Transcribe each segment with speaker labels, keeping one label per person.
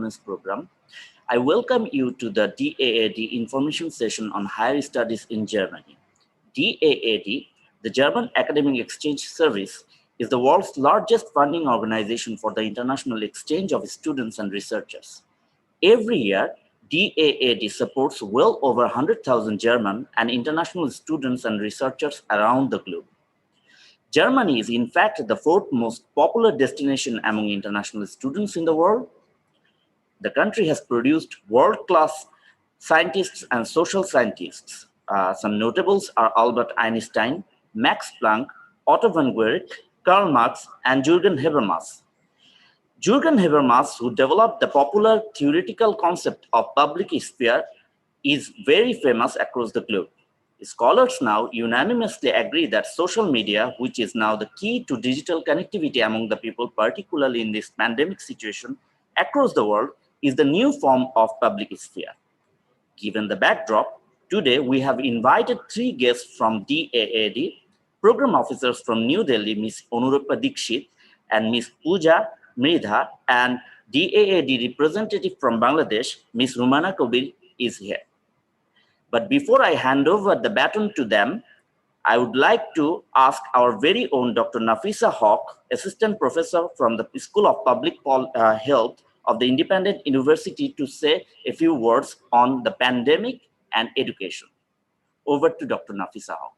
Speaker 1: Excellence Program. I welcome you to the DAAD information session on higher studies in Germany. DAAD, the German Academic Exchange Service, is the world's largest funding organization for the international exchange of students and researchers. Every year, DAAD supports well over 100,000 German and international students and researchers around the globe. Germany is in fact the fourth most popular destination among international students in the world. The country has produced world-class scientists and social scientists. Some notables are Albert Einstein, Max Planck, Otto von Guericke, Karl Marx, and Jürgen Habermas. Jürgen Habermas, who developed the popular theoretical concept of public sphere, is very famous across the globe. Scholars now unanimously agree that social media, which is now the key to digital connectivity among the people, particularly in this pandemic situation across the world, is the new form of public sphere. Given the backdrop, today we have invited three guests from DAAD, program officers from New Delhi, Ms. Anurupa Dikshit and Ms. Pooja Mridha, and DAAD representative from Bangladesh, Ms. Rumana Kabir is here. But before I hand over the baton to them, I would like to ask our very own Dr. Nafisa Haq, Assistant Professor from the School of Public Health of the Independent University, to say a few words on the pandemic and education. Over to Dr. Nafisa Haq.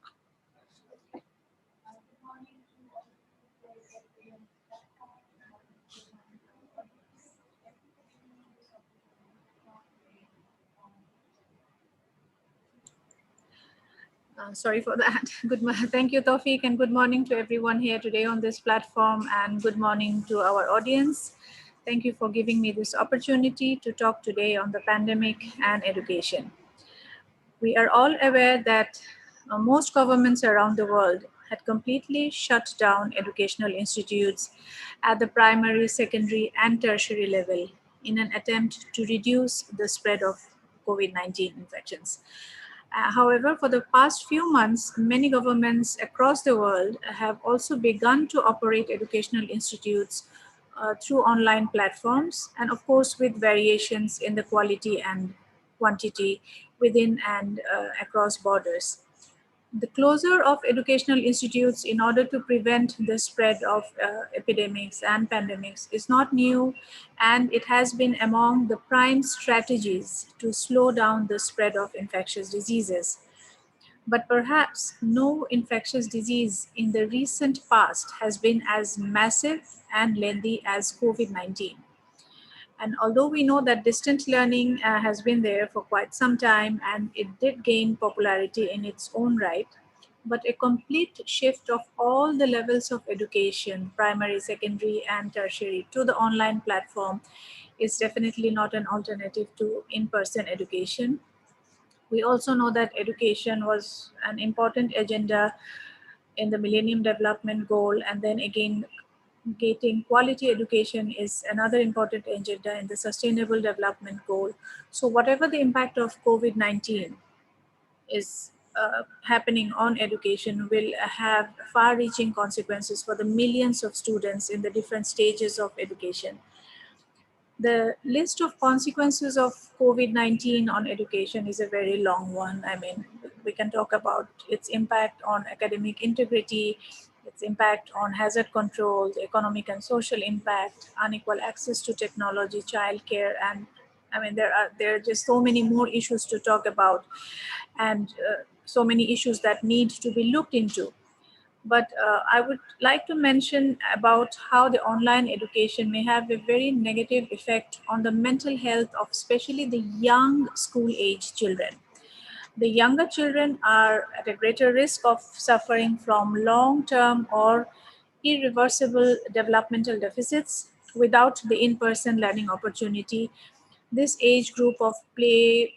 Speaker 2: Sorry for that. Thank you, Tawfiq, and good morning to everyone here today on this platform, and good morning to our audience. Thank you for giving me this opportunity to talk today on the pandemic and education. We are all aware that most governments around the world had completely shut down educational institutes at the primary, secondary, and tertiary level in an attempt to reduce the spread of COVID-19 infections. However, for the past few months, many governments across the world have also begun to operate educational institutes through online platforms, and of course with variations in the quality and quantity within and across borders. The closure of educational institutes in order to prevent the spread of epidemics and pandemics is not new, and it has been among the prime strategies to slow down the spread of infectious diseases. But perhaps no infectious disease in the recent past has been as massive and lengthy as COVID-19. And although we know that distance learning has been there for quite some time, and it did gain popularity in its own right, but a complete shift of all the levels of education, primary, secondary, and tertiary, to the online platform is definitely not an alternative to in-person education. We also know that education was an important agenda in the Millennium Development Goal, and then again, getting quality education is another important agenda in the Sustainable Development Goal. So whatever the impact of COVID-19 is happening on education will have far-reaching consequences for the millions of students in the different stages of education. The list of consequences of COVID-19 on education is a very long one. I mean, we can talk about its impact on academic integrity, its impact on hazard control, the economic and social impact, unequal access to technology, childcare, and I mean, there are just so many more issues to talk about, and so many issues that need to be looked into. But I would like to mention about how the online education may have a very negative effect on the mental health of especially the young school-age children. The younger children are at a greater risk of suffering from long-term or irreversible developmental deficits without the in-person learning opportunity. This age group of play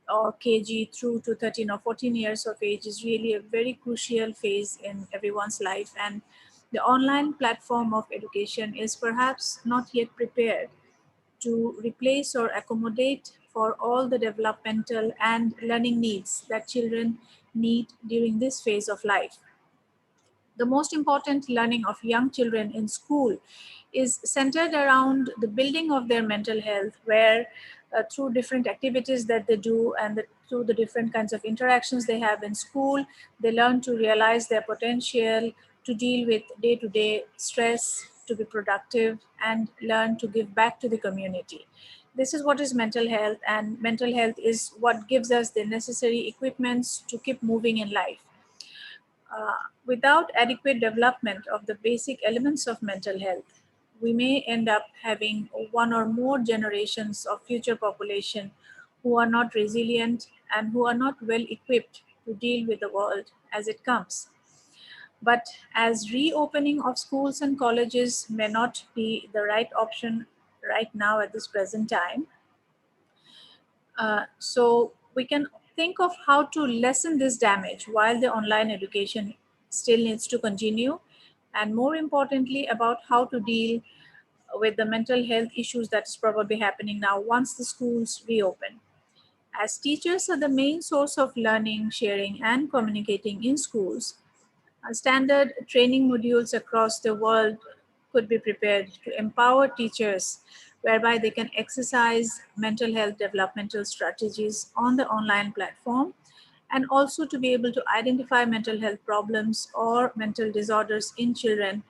Speaker 2: or KG through to 13 or 14 years of age is really a very crucial phase in everyone's life, and the online platform of education is perhaps not yet prepared to replace or accommodate for all the developmental and learning needs that children need during this phase of life. The most important learning of young children in school is centered around the building of their mental health, where through different activities that they do and through the different kinds of interactions they have in school, they learn to realize their potential, to deal with day-to-day stress, to be productive, and learn to give back to the community. This is what is mental health, and mental health is what gives us the necessary equipments to keep moving in life. Without adequate development of the basic elements of mental health, we may end up having one or more generations of future population who are not resilient and who are not well equipped to deal with the world as it comes. But as reopening of schools and colleges may not be the right option right now at this present time, so we can think of how to lessen this damage while the online education still needs to continue, and more importantly, about how to deal with the mental health issues that's probably happening now once the schools reopen. As teachers are the main source of learning, sharing, and communicating in schools, standard training modules across the world could be prepared to empower teachers, whereby they can exercise mental health developmental strategies on the online platform, and also to be able to identify mental health problems or mental disorders in children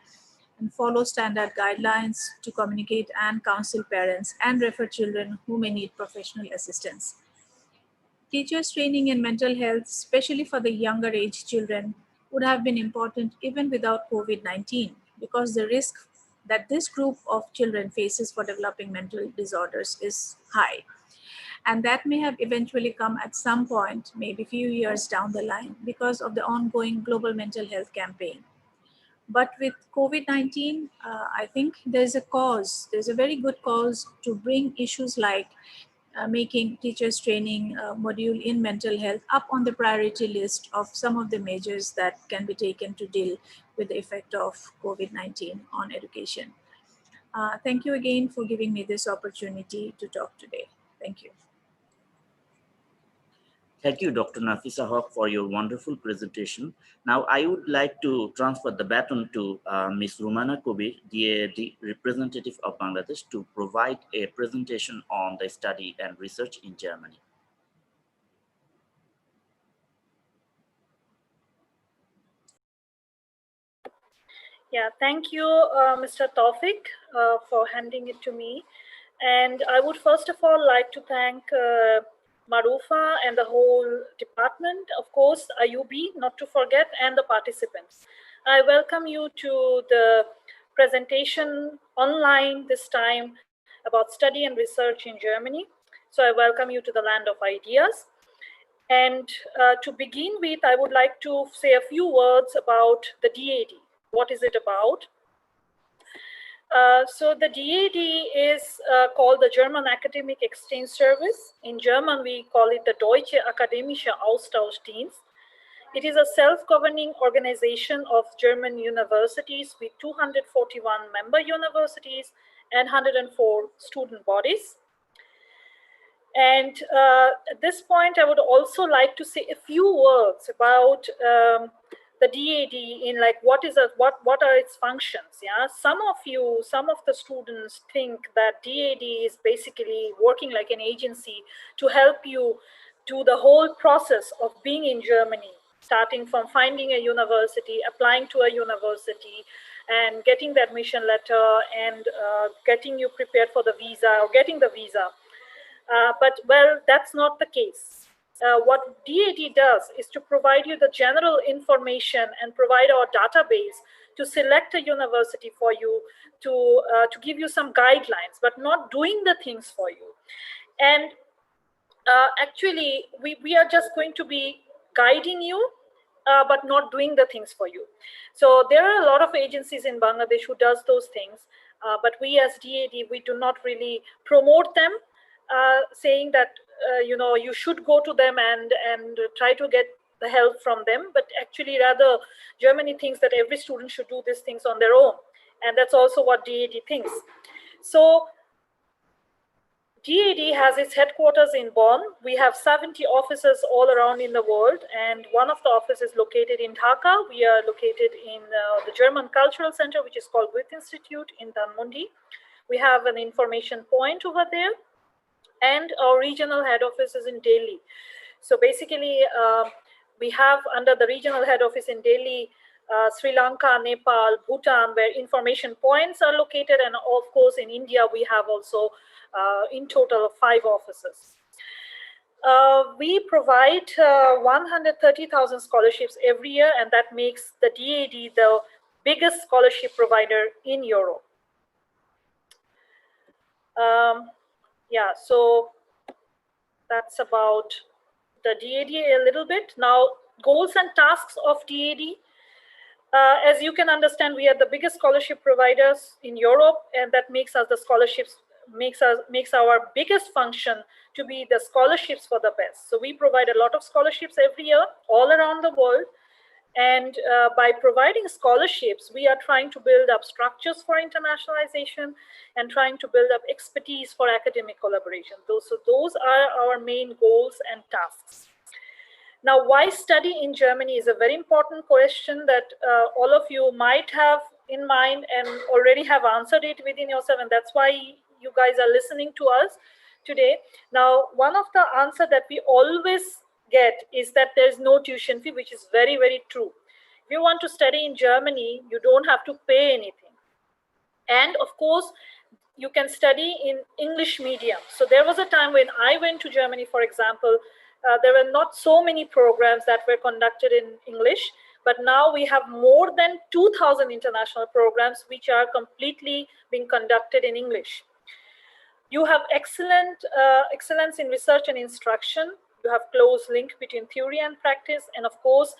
Speaker 2: and follow standard guidelines to communicate and counsel parents and refer children who may need professional assistance. Teachers' training in mental health, especially for the younger age children, would have been important even without COVID 19, because the risk that this group of children faces for developing mental disorders is high. And that may have eventually come at some point, maybe a few years down the line, because of the ongoing global mental health campaign. But with COVID 19, I think there's a very good cause to bring issues like making teachers training module in mental health up on the priority list of some of the measures that can be taken to deal with the effect of COVID-19 on education. Thank you again for giving me this opportunity to talk today. Thank you.
Speaker 1: Thank you, Dr. Nafisa Haq, for your wonderful presentation. Now, I would like to transfer the baton to Ms. Rumana Kobir, DAAD representative of Bangladesh, to provide a presentation on the study and research in Germany.
Speaker 3: Yeah, thank you, Mr. Taufik, for handing it to me. And I would first of all like to thank Marufa and the whole department, of course, IUB, not to forget, and the participants. I welcome you to the presentation online this time about study and research in Germany. So I welcome you to the land of ideas. And to begin with, I would like to say a few words about the DAAD. What is it about? So the DAAD is called the German Academic Exchange Service. In German, we call it the Deutsche Akademische Austauschdienst. It is a self-governing organization of German universities with 241 member universities and 104 student bodies. And at this point, I would also like to say a few words about the DAAD in like what are its functions. Yeah, some of the students think that DAAD is basically working like an agency to help you do the whole process of being in Germany, starting from finding a university, applying to a university, and getting the admission letter, and getting you prepared for the visa or getting the visa. But well, that's not the case. What DAAD does is to provide you the general information and provide our database to select a university for you, to give you some guidelines, but not doing the things for you. And actually, we are just going to be guiding you, but not doing the things for you. So there are a lot of agencies in Bangladesh who does those things, but we as DAAD, we do not really promote them, saying that you should go to them and try to get the help from them. But actually, rather, Germany thinks that every student should do these things on their own, and that's also what DAAD thinks. So DAAD has its headquarters in Bonn. We have 70 offices all around in the world, and one of the offices is located in Dhaka. We are located in the German Cultural Center, which is called Goethe Institute in Dhanmondi. We have an information point over there, and our regional head office is in Delhi. So basically, we have under the regional head office in Delhi, Sri Lanka, Nepal, Bhutan, where information points are located. And of course, in India, we have also in total 5 offices. We provide 130,000 scholarships every year, and that makes the DAAD the biggest scholarship provider in Europe. Yeah, so that's about the DAAD a little bit. Now, goals and tasks of DAAD. As you can understand, we are the biggest scholarship providers in Europe, and that makes us the scholarships, makes our biggest function to be the scholarships for the best. So we provide a lot of scholarships every year all around the world. And by providing scholarships, we are trying to build up structures for internationalization and trying to build up expertise for academic collaboration. So those are our main goals and tasks. Now, why study in Germany is a very important question that all of you might have in mind and already have answered it within yourself, and that's why you guys are listening to us today. Now, one of the answers that we always get is that there's no tuition fee, which is very, very true. If you want to study in Germany, you don't have to pay anything. And of course, you can study in English medium. So there was a time when I went to Germany, for example, there were not so many programs that were conducted in English, but now we have more than 2,000 international programs which are completely being conducted in English. You have excellence in research and instruction. You have close link between theory and practice, and of course,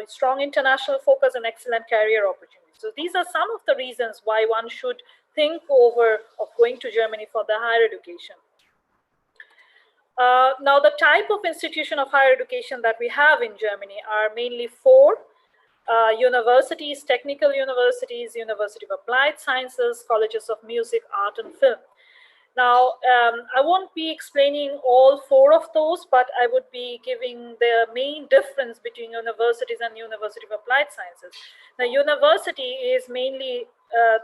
Speaker 3: strong international focus and excellent career opportunities. So these are some of the reasons why one should think over of going to Germany for the higher education. Now, the type of institution of higher education that we have in Germany are mainly 4 universities: technical universities, University of Applied Sciences, colleges of music, art, and film. Now, I won't be explaining all 4 of those, but I would be giving the main difference between universities and University of Applied Sciences. Now, university is mainly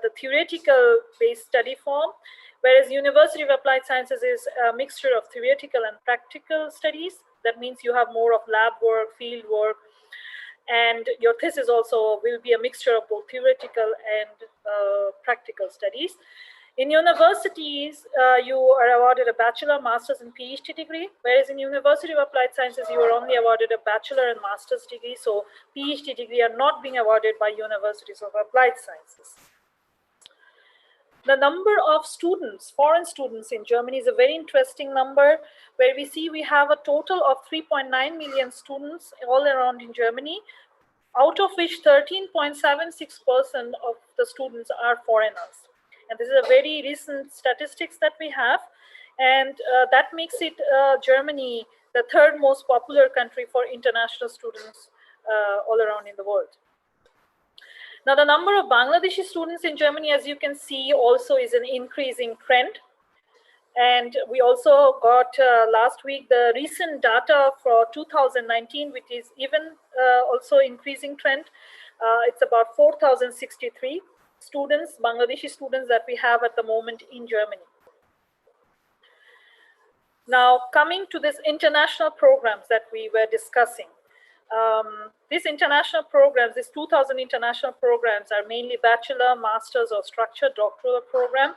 Speaker 3: the theoretical based study form, whereas University of Applied Sciences is a mixture of theoretical and practical studies. That means you have more of lab work, field work, and your thesis also will be a mixture of both theoretical and practical studies. In universities, you are awarded a bachelor, master's, and PhD degree, whereas in University of Applied Sciences, you are only awarded a bachelor and master's degree, so PhD degree are not being awarded by Universities of Applied Sciences. The number of students, foreign students in Germany is a very interesting number, where we see we have a total of 3.9 million students all around in Germany, out of which 13.76% of the students are foreigners. And this is a very recent statistics that we have. And that makes it Germany the 3rd most popular country for international students all around in the world. Now, the number of Bangladeshi students in Germany, as you can see, also is an increasing trend. And we also got last week the recent data for 2019, which is even also increasing trend. It's about 4,063 students, Bangladeshi students, that we have at the moment in Germany. Now, coming to this international programs that we were discussing. These international programs, these 2,000 international programs are mainly bachelor, master's, or structured doctoral program.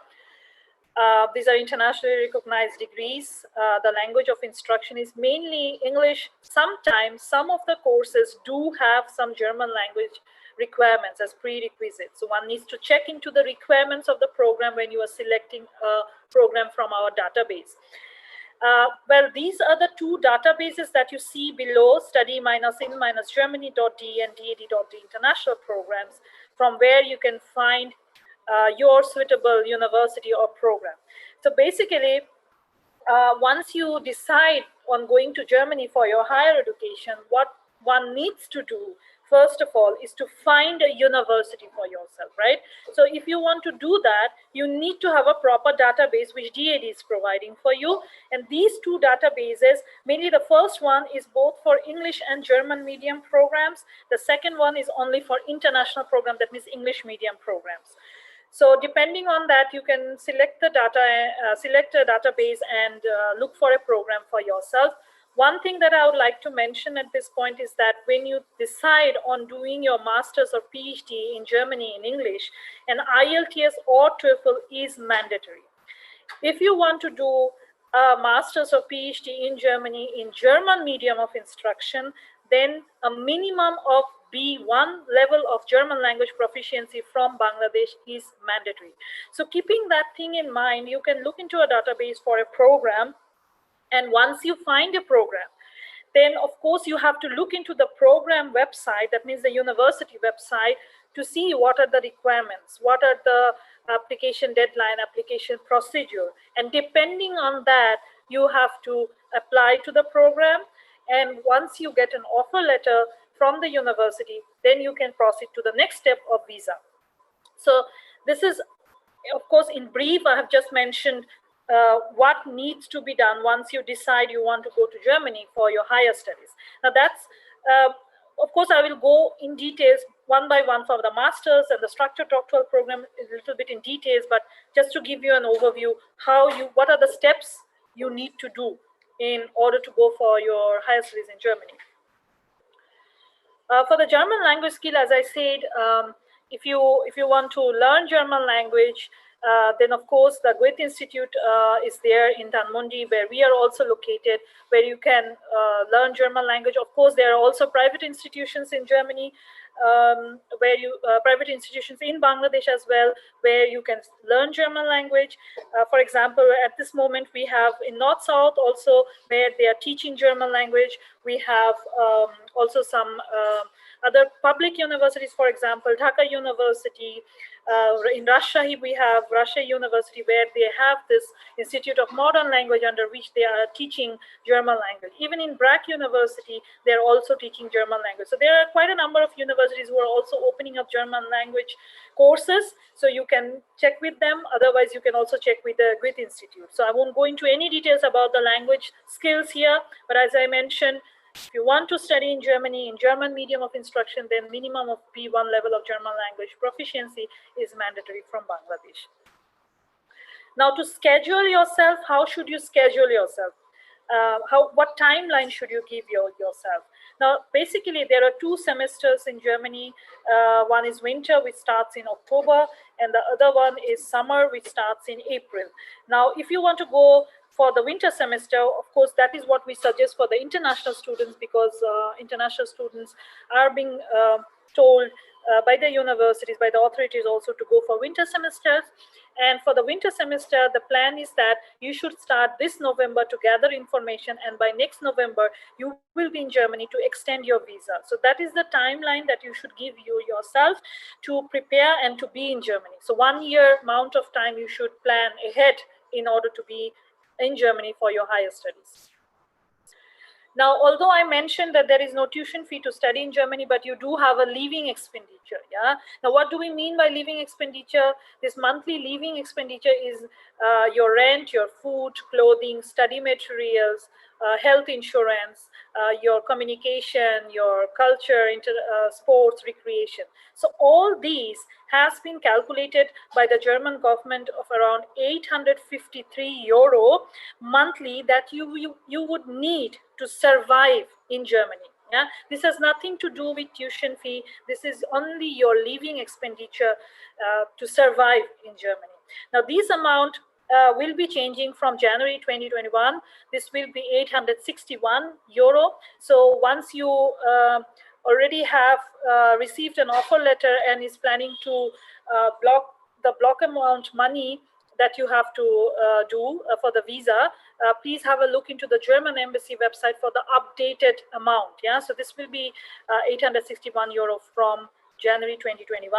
Speaker 3: These are internationally recognized degrees. The language of instruction is mainly English. Sometimes some of the courses do have some German language requirements as prerequisites. So one needs to check into the requirements of the program when you are selecting a program from our database. Well, these are the 2 databases that you see below, study-in-germany.de and DAAD.de international programs, from where you can find your suitable university or program. So basically, once you decide on going to Germany for your higher education, what one needs to do first of all, is to find a university for yourself, right? So if you want to do that, you need to have a proper database which DAAD is providing for you. And these two databases, mainly the first one is both for English and German medium programs. The second one is only for international program, that means English medium programs. So depending on that, you can select the select a database and look for a program for yourself. One thing that I would like to mention at this point is that when you decide on doing your master's or PhD in Germany in English, an IELTS or TOEFL is mandatory. If you want to do a master's or PhD in Germany in German medium of instruction, then a minimum of B1 level of German language proficiency from Bangladesh is mandatory. So keeping that thing in mind, you can look into a database for a program. And once you find a program, then of course you have to look into the program website, that means the university website, to see what are the requirements, what are the application deadline, application procedure. And depending on that, you have to apply to the program. And once you get an offer letter from the university, then you can proceed to the next step of visa. So this is, of course, in brief, I have just mentioned what needs to be done once you decide you want to go to Germany for your higher studies. Now that's, of course, I will go in details one by one for the master's and the structured doctoral program a little bit in details, but just to give you an overview, what are the steps you need to do in order to go for your higher studies in Germany. For the German language skill, as I said, if you want to learn German language, then of course the Goethe Institute is there in Dhanmondi, where we are also located, where you can learn German language. Of course, there are also private institutions in Germany, private institutions in Bangladesh as well, where you can learn German language. For example, at this moment we have in North South also, where they are teaching German language. We have also some other public universities, for example, Dhaka University. In Rajshahi, we have Rajshahi University, where they have this Institute of Modern Language, under which they are teaching German language. Even in Brack University, they're also teaching German language. So there are quite a number of universities who are also opening up German language courses. So you can check with them. Otherwise, you can also check with the Goethe Institute. So I won't go into any details about the language skills here, but as I mentioned, if you want to study in Germany in German medium of instruction, then minimum of B1 level of German language proficiency is mandatory from Bangladesh. Now, to schedule yourself, how should you schedule yourself? What timeline should you give yourself? Now, basically, there are 2 semesters in Germany. One is winter, which starts in October, and the other one is summer, which starts in April. Now, if you want to go for the winter semester, of course, that is what we suggest for the international students, because international students are being told by the universities, by the authorities also, to go for winter semesters. And for the winter semester, the plan is that you should start this November to gather information, and by next November, you will be in Germany to extend your visa. So that is the timeline that you should give yourself to prepare and to be in Germany. So 1 year amount of time you should plan ahead in order to be in Germany for your higher studies. Now, although I mentioned that there is no tuition fee to study in Germany, but you do have a living expenditure. Yeah. Now, what do we mean by living expenditure? This monthly living expenditure is your rent, your food, clothing, study materials, health insurance, your communication, your culture, sports, recreation. So all these has been calculated by the German government of around 853 euro monthly that you would need to survive in Germany. Yeah? This has nothing to do with tuition fee. This is only your living expenditure to survive in Germany. Now, this amount will be changing from January 2021. This will be 861 euro. So once you already have received an offer letter and is planning to block amount money that you have to do for the visa, please have a look into the German embassy website for the updated amount. Yeah, so this will be 861 euro from January 2021.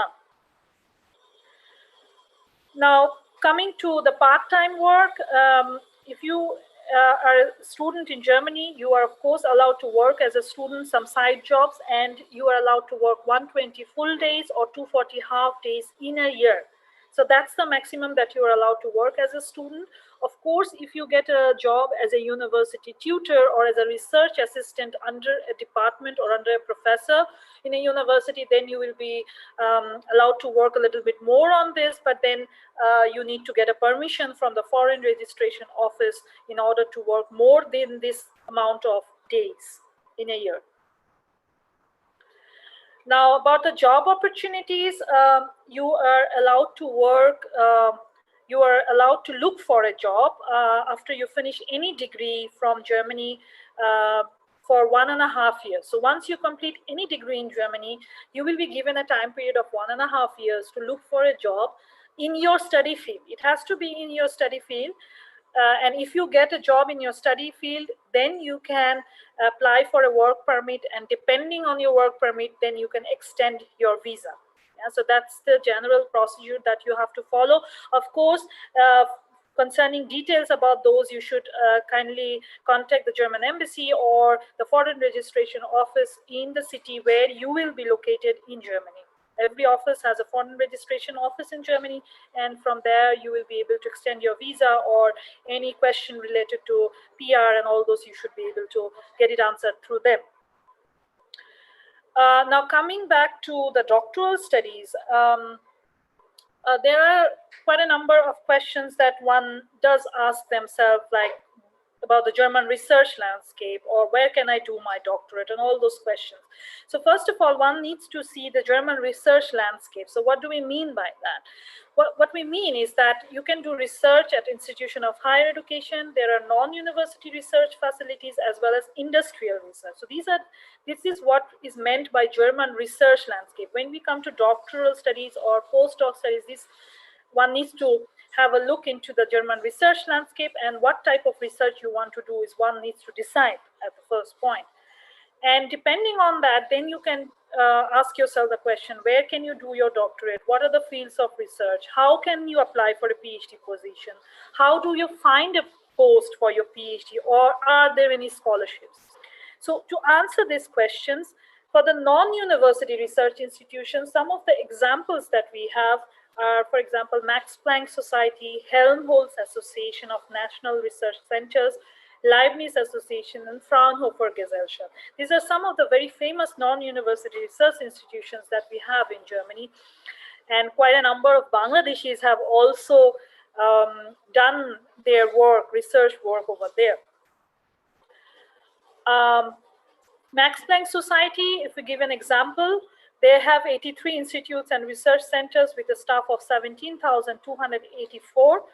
Speaker 3: Now, coming to the part-time work, if you are a student in Germany, you are of course allowed to work as a student, some side jobs, and you are allowed to work 120 full days or 240 half days in a year. So that's the maximum that you are allowed to work as a student. Of course, if you get a job as a university tutor or as a research assistant under a department or under a professor in a university, then you will be allowed to work a little bit more on this, but then you need to get a permission from the foreign registration office in order to work more than this amount of days in a year. Now, about the job opportunities, you are allowed to work, you are allowed to look for a job after you finish any degree from Germany for 1.5 years. So once you complete any degree in Germany, you will be given a time period of 1.5 years to look for a job in your study field. It has to be in your study field. And if you get a job in your study field, then you can apply for a work permit, and depending on your work permit, then you can extend your visa. Yeah, so that's the general procedure that you have to follow. Of course, concerning details about those, you should kindly contact the German embassy or the foreign registration office in the city where you will be located in Germany. Every office has a foreign registration office in Germany, and from there you will be able to extend your visa, or any question related to PR and all those, you should be able to get it answered through them. Now, coming back to the doctoral studies, there are quite a number of questions that one does ask themselves, like about the German research landscape, or where can I do my doctorate, and all those questions. So first of all, one needs to see the German research landscape. So what do we mean by that? What we mean is that you can do research at institution of higher education. There are non-university research facilities as well as industrial research. So this is what is meant by German research landscape. When we come to doctoral studies or postdoc studies, one needs to have a look into the German research landscape, and what type of research you want to do is one needs to decide at the first point. And depending on that, then you can ask yourself the question, where can you do your doctorate? What are the fields of research? How can you apply for a PhD position? How do you find a post for your PhD, or are there any scholarships? So to answer these questions, for the non-university research institutions, some of the examples that we have are, for example, Max Planck Society, Helmholtz Association of National Research Centers, Leibniz Association, and Fraunhofer Gesellschaft. These are some of the very famous non-university research institutions that we have in Germany. And quite a number of Bangladeshis have also done their work, research work over there. Max Planck Society, if we give an example, they have 83 institutes and research centers with a staff of 17,284.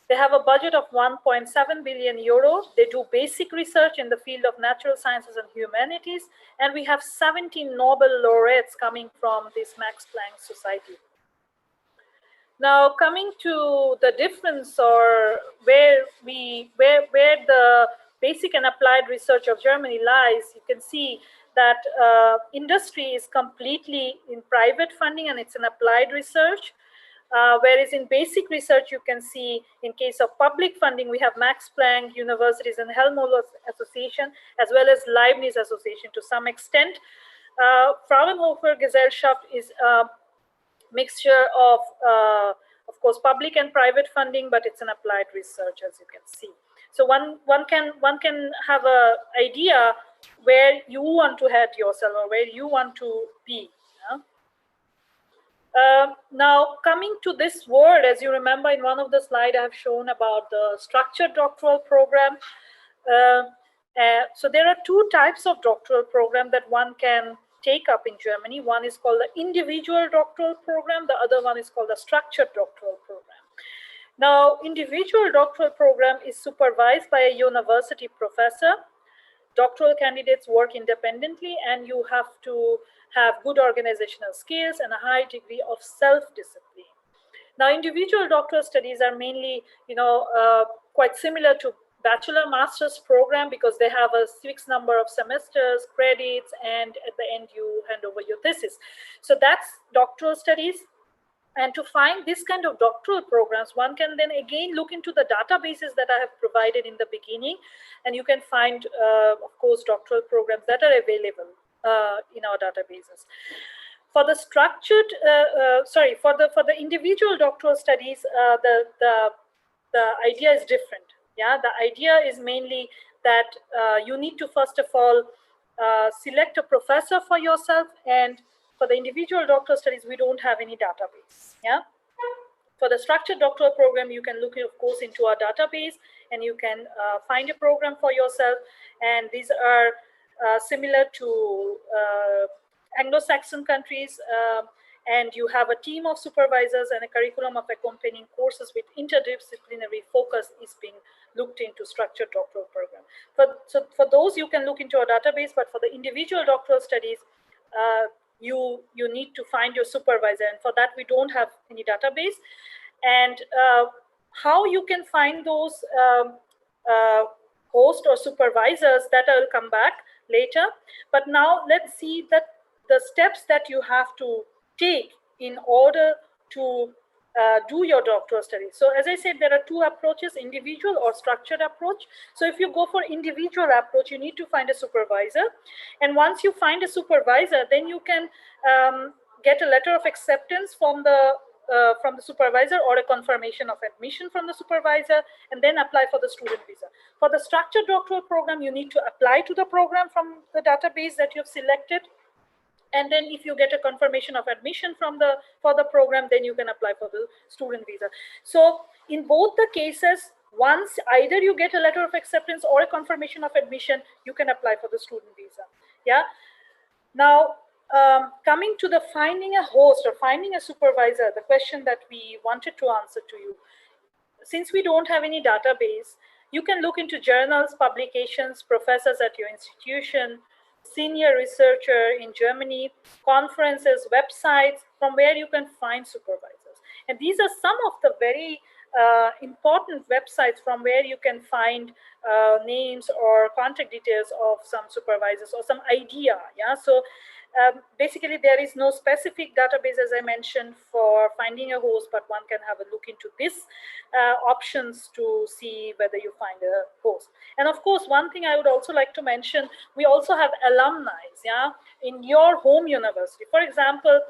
Speaker 3: They have a budget of 1.7 billion euro. They do basic research in the field of natural sciences and humanities. And we have 17 Nobel laureates coming from this Max Planck Society. Now, coming to the difference, or where the basic and applied research of Germany lies, you can see that industry is completely in private funding and it's an applied research. Whereas in basic research, you can see in case of public funding, we have Max Planck universities and Helmholtz Association, as well as Leibniz Association to some extent. Fraunhofer Gesellschaft is a mixture of course, public and private funding, but it's an applied research, as you can see. So one can have an idea where you want to head yourself or where you want to be. Now, coming to this word, as you remember in one of the slides I have shown about the structured doctoral program. So there are two types of doctoral program that one can take up in Germany. One is called the individual doctoral program. The other one is called the structured doctoral program. Now, individual doctoral program is supervised by a university professor. Doctoral candidates work independently, and you have to have good organizational skills and a high degree of self-discipline. Now, individual doctoral studies are mainly, quite similar to bachelor master's program because they have a fixed number of semesters, credits, and at the end you hand over your thesis. So that's doctoral studies. And to find this kind of doctoral programs, one can then again look into the databases that I have provided in the beginning, and you can find, of course, doctoral programs that are available in our databases. For the structured, for the individual doctoral studies, the idea is different. Yeah, the idea is mainly that you need to first of all select a professor for yourself, and for the individual doctoral studies, we don't have any database. Yeah. For the structured doctoral program, you can look, of course, into our database, and you can find a program for yourself. And these are similar to Anglo-Saxon countries, and you have a team of supervisors and a curriculum of accompanying courses with interdisciplinary focus is being looked into structured doctoral program. So for those, you can look into our database, but for the individual doctoral studies, you need to find your supervisor, and for that we don't have any database. And how you can find those host or supervisors, that I will come back later. But now let's see that the steps that you have to take in order to do your doctoral studies. So as I said, there are two approaches, individual or structured approach. So if you go for individual approach, you need to find a supervisor. And once you find a supervisor, then you can get a letter of acceptance from the supervisor, or a confirmation of admission from the supervisor, and then apply for the student visa. For the structured doctoral program, you need to apply to the program from the database that you have selected. And then if you get a confirmation of admission for the program, then you can apply for the student visa. So in both the cases, once either you get a letter of acceptance or a confirmation of admission, you can apply for the student visa. Yeah. Now, coming to the finding a host or finding a supervisor, the question that we wanted to answer to you. Since we don't have any database, you can look into journals, publications, professors at your institution, senior researcher in Germany, conferences, websites, from where you can find supervisors. And these are some of the very important websites from where you can find names or contact details of some supervisors or some idea. Yeah. So basically, there is no specific database, as I mentioned, for finding a host, but one can have a look into this options to see whether you find a host. And of course, one thing I would also like to mention, we also have alumni, yeah, in your home university. For example,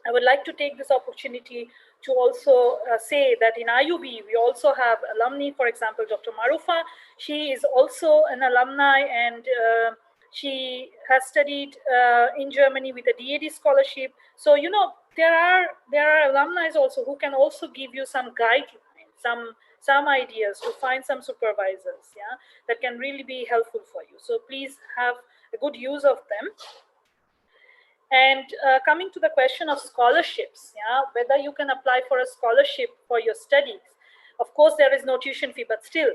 Speaker 3: I would like to take this opportunity to also say that in IUB, we also have alumni. For example, Dr. Marufa, she is also an alumni, and she has studied in Germany with a DAAD scholarship. So, you know, there are alumni also who can also give you some guidelines, some ideas to find some supervisors, yeah, that can really be helpful for you. So please have a good use of them. And coming to the question of scholarships, yeah, whether you can apply for a scholarship for your studies. Of course, there is no tuition fee, but still,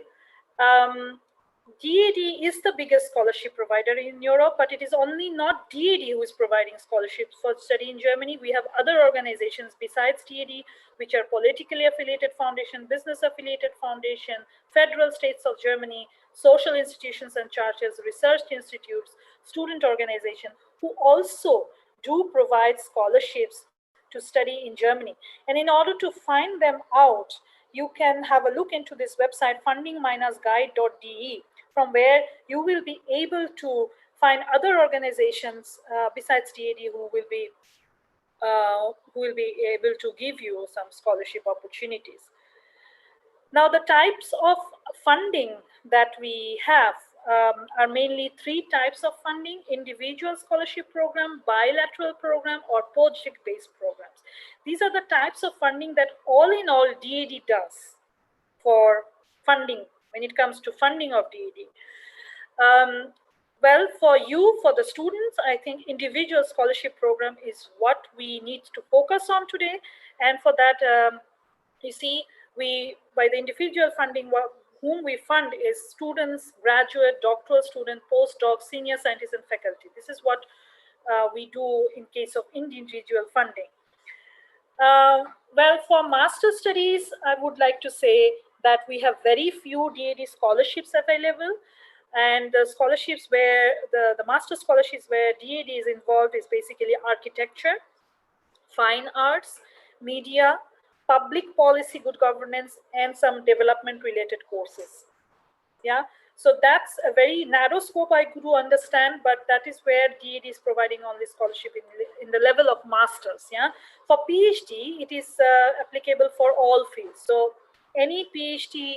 Speaker 3: DAAD is the biggest scholarship provider in Europe, but it is only not DAAD who is providing scholarships for study in Germany. We have other organizations besides DAAD, which are politically affiliated foundation, business affiliated foundation, federal states of Germany, social institutions and churches, research institutes, student organizations, who also do provide scholarships to study in Germany. And in order to find them out, you can have a look into this website, funding-guide.de, from where you will be able to find other organizations besides DAAD who will be able to give you some scholarship opportunities. Now, the types of funding that we have are mainly three types of funding: individual scholarship program, bilateral program, or project-based programs. These are the types of funding that all in all DAAD does for funding when it comes to funding of DAAD. Well, for you, for the students, I think individual scholarship program is what we need to focus on today. And for that, you see, by the individual funding, whom we fund is students, graduate, doctoral student, postdoc, senior scientists, and faculty. This is what we do in case of individual funding. Well, for master studies, I would like to say that we have very few DAAD scholarships available. And the scholarships where, the master scholarships where DAAD is involved is basically architecture, fine arts, media, public policy, good governance, and some development related courses. Yeah, so that's a very narrow scope, I do understand, but that is where DAAD is providing only scholarship in the level of masters. Yeah, for PhD it is applicable for all fields. So any PhD,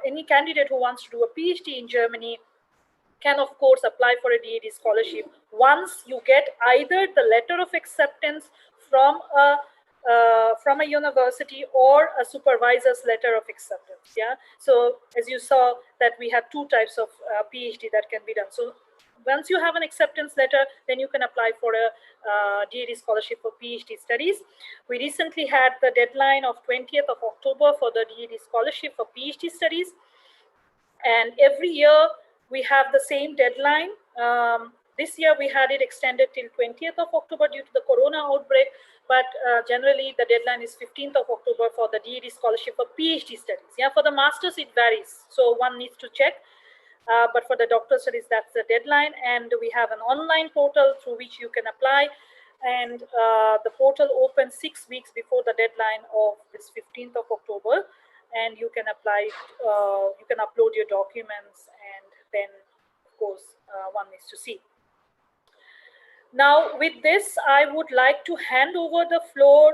Speaker 3: any candidate who wants to do a PhD in Germany can of course apply for a DAAD scholarship once you get either the letter of acceptance from a university or a supervisor's letter of acceptance. Yeah, so as you saw that we have two types of PhD that can be done. So once you have an acceptance letter, then you can apply for a DAAD scholarship for PhD studies. We recently had the deadline of 20th of October for the DAAD scholarship for PhD studies, and every year we have the same deadline. This year we had it extended till 20th of October due to the corona outbreak, but generally the deadline is 15th of October for the DAAD scholarship for PhD studies. Yeah, for the masters it varies, so one needs to check. But for the doctoral studies, that's the deadline. And we have an online portal through which you can apply. And the portal opens 6 weeks before the deadline of this 15th of October. And you can apply, you can upload your documents, and then, of course, one needs to see. Now, with this, I would like to hand over the floor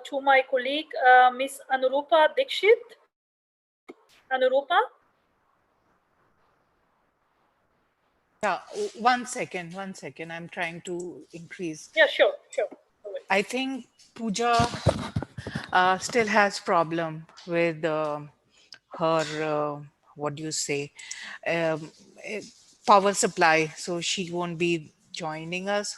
Speaker 3: to my colleague, Ms. Anurupa Dikshit. Anurupa?
Speaker 4: Yeah, one second. I'm trying to increase.
Speaker 3: Yeah, sure.
Speaker 4: I think Pooja still has problem with her, what do you say, um, eh, power supply. So she won't be joining us,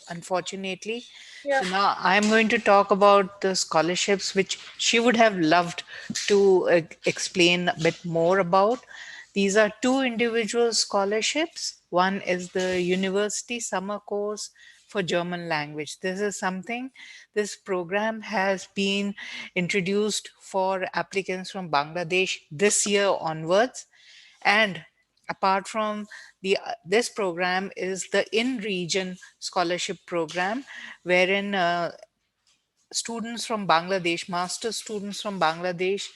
Speaker 4: unfortunately.
Speaker 3: Yeah.
Speaker 4: So now I'm going to talk about the scholarships, which she would have loved to explain a bit more about. These are two individual scholarships. One is the university summer course for German language. This is something, this program has been introduced for applicants from Bangladesh this year onwards. And apart from this program is the in-region scholarship program, wherein students from Bangladesh, master students from Bangladesh,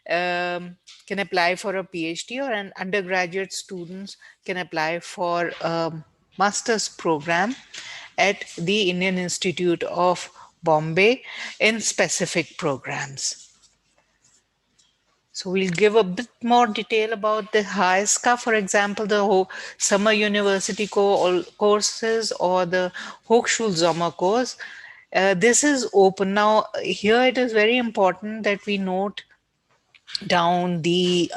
Speaker 4: can apply for a PhD, or an undergraduate students can apply for a master's program at the Indian Institute of Bombay in specific programs. So we'll give a bit more detail about the HiSCA, for example, the summer university courses, or the Hochschulsommer course. This is open. Now, here it is very important that we note down the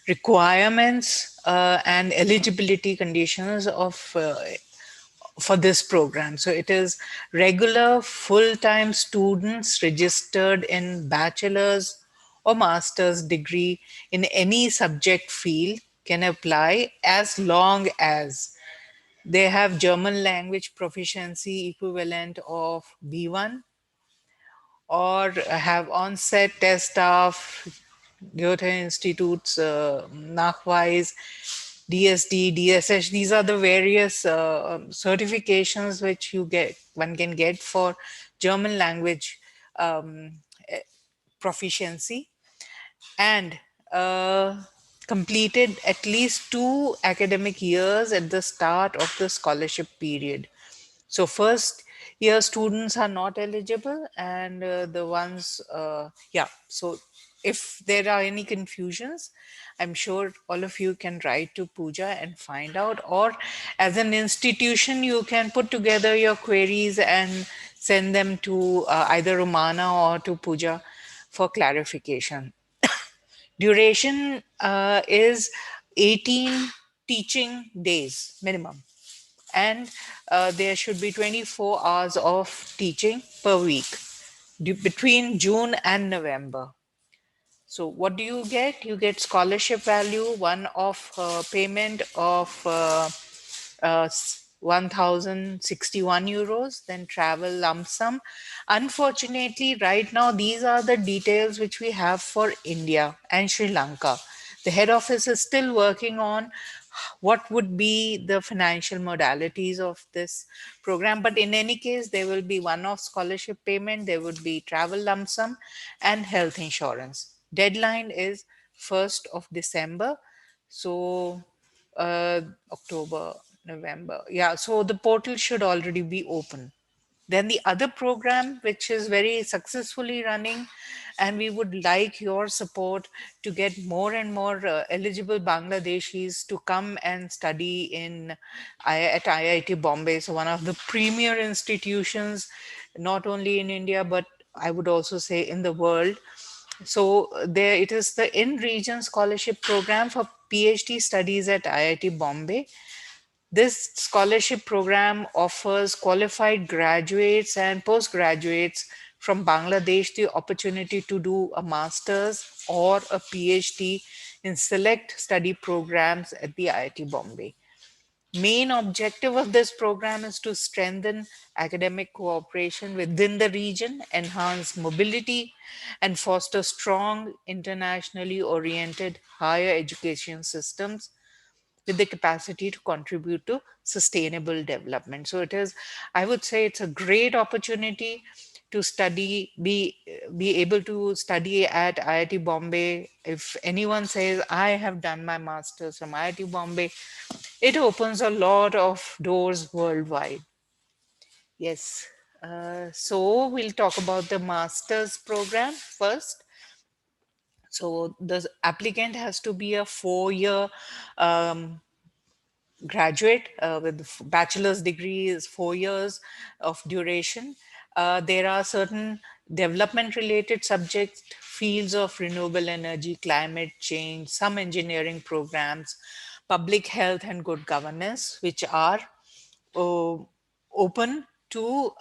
Speaker 4: requirements and eligibility conditions of for this program. So it is regular full-time students registered in bachelor's or master's degree in any subject field can apply, as long as they have German language proficiency equivalent of B1, or have onset test of Goethe Institute's Nachweis, DSD, DSH. These are the various certifications which one can get for German language proficiency, and completed at least 2 academic years at the start of the scholarship period. So first year students are not eligible, and the ones, yeah. So if there are any confusions, I'm sure all of you can write to Pooja and find out, or as an institution, you can put together your queries and send them to either Romana or to Pooja for clarification. Duration is 18 teaching days minimum, and there should be 24 hours of teaching per week between June and November. So what do you get? You get scholarship value, one-off payment of 1,061 euros, then travel lump sum. Unfortunately, right now, these are the details which we have for India and Sri Lanka. The head office is still working on what would be the financial modalities of this program. But in any case, there will be one-off scholarship payment, there would be travel lump sum and health insurance. Deadline is 1st of December. So uh, October, November. Yeah, so the portal should already be open. Then the other program, which is very successfully running, and we would like your support to get more and more eligible Bangladeshis to come and study at IIT Bombay. So one of the premier institutions, not only in India, but I would also say in the world. So there it is, the in-region scholarship program for PhD studies at IIT Bombay. This scholarship program offers qualified graduates and postgraduates from Bangladesh the opportunity to do a master's or a PhD in select study programs at the IIT Bombay. Main objective of this program is to strengthen academic cooperation within the region, enhance mobility, and foster strong internationally oriented higher education systems with the capacity to contribute to sustainable development. So it is, I would say, it's a great opportunity to study, be able to study at IIT Bombay. If anyone says, I have done my master's from IIT Bombay, it opens a lot of doors worldwide. Yes. So we'll talk about the master's program first. So the applicant has to be a 4-year graduate with bachelor's degree is 4 years of duration. There are certain development related subject fields of renewable energy, climate change, some engineering programs, public health and good governance, which are uh, open to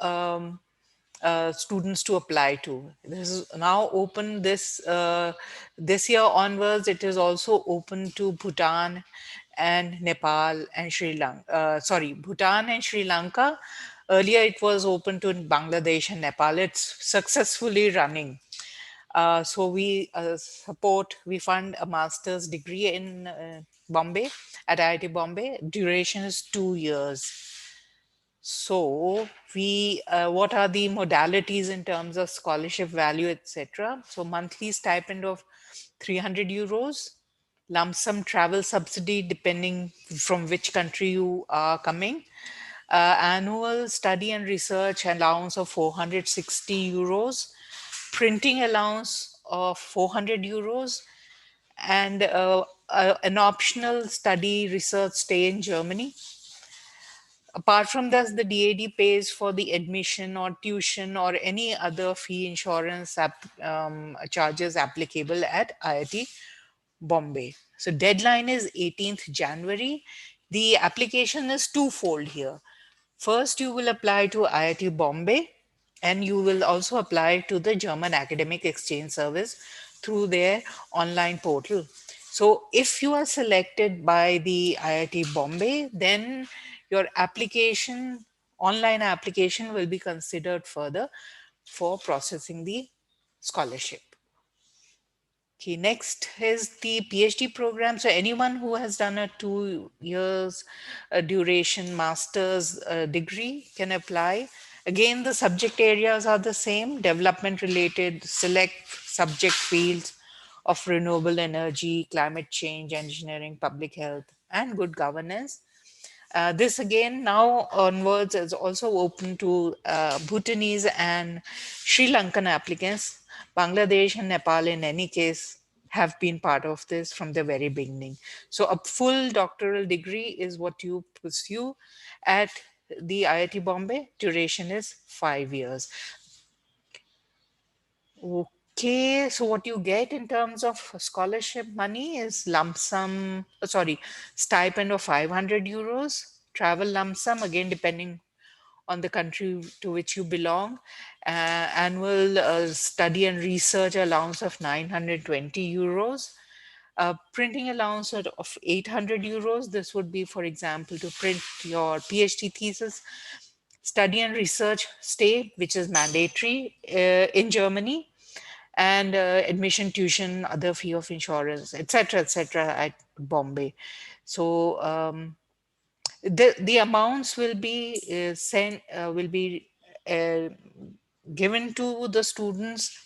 Speaker 4: students to apply to. This is now open this year onwards. It is also open to Bhutan and Nepal and Sri Lanka. Sorry, Bhutan and Sri Lanka. Earlier, it was open to Bangladesh and Nepal. It's successfully running. So we fund a master's degree in Bombay at IIT Bombay. Duration is 2 years. So what are the modalities in terms of scholarship value, etc.? So monthly stipend of 300 euros, lump sum travel subsidy depending from which country you are coming, annual study and research allowance of 460 euros, printing allowance of 400 euros, and an optional study research stay in Germany. Apart from this, the DAD pays for the admission or tuition or any other fee insurance charges applicable at IIT Bombay. So deadline is 18th January. The application is twofold here. First, you will apply to IIT Bombay, and you will also apply to the German Academic Exchange Service through their online portal. So if you are selected by the IIT Bombay, then your online application will be considered further for processing the scholarship. Okay, next is the PhD program. So anyone who has done a 2 years duration master's degree can apply. Again, the subject areas are the same: development related, select subject fields of renewable energy, climate change, engineering, public health, and good governance. This again now onwards is also open to Bhutanese and Sri Lankan applicants. Bangladesh and Nepal, in any case, have been part of this from the very beginning. So a full doctoral degree is what you pursue at the IIT Bombay. Duration is 5 years. Okay, so what you get in terms of scholarship money is lump sum, sorry, stipend of 500 euros, travel lump sum, again, depending on the country to which you belong, annual study and research allowance of 920 euros, printing allowance of 800 euros. This would be, for example, to print your PhD thesis, study and research stay, which is mandatory in Germany, and admission, tuition, other fee of insurance, etc., at Bombay. So the amounts will be uh, given to the students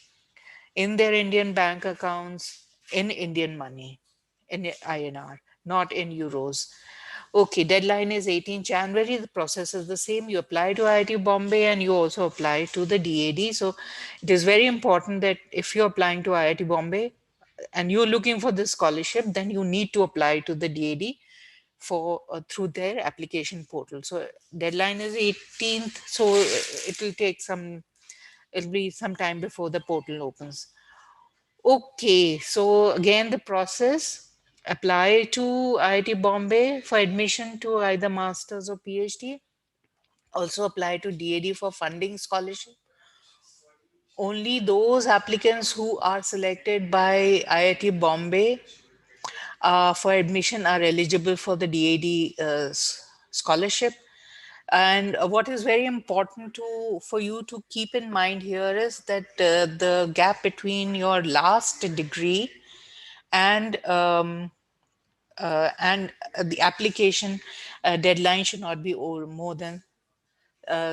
Speaker 4: in their Indian bank accounts in Indian money, in INR, not in euros. Okay, deadline is 18 January. The process is the same. You apply to IIT Bombay and you also apply to the DAD. So it is very important that if you're applying to IIT Bombay and you're looking for this scholarship, then you need to apply to the DAD for through their application portal. So deadline is 18th. So it will take it'll be some time before the portal opens. Okay, so again, the process, apply to IIT Bombay for admission to either master's or PhD. Also apply to DAD for funding scholarship. Only those applicants who are selected by IIT Bombay for admission are eligible for the DAD scholarship. And what is very important for you to keep in mind here is that the gap between your last degree and the application deadline should not be more than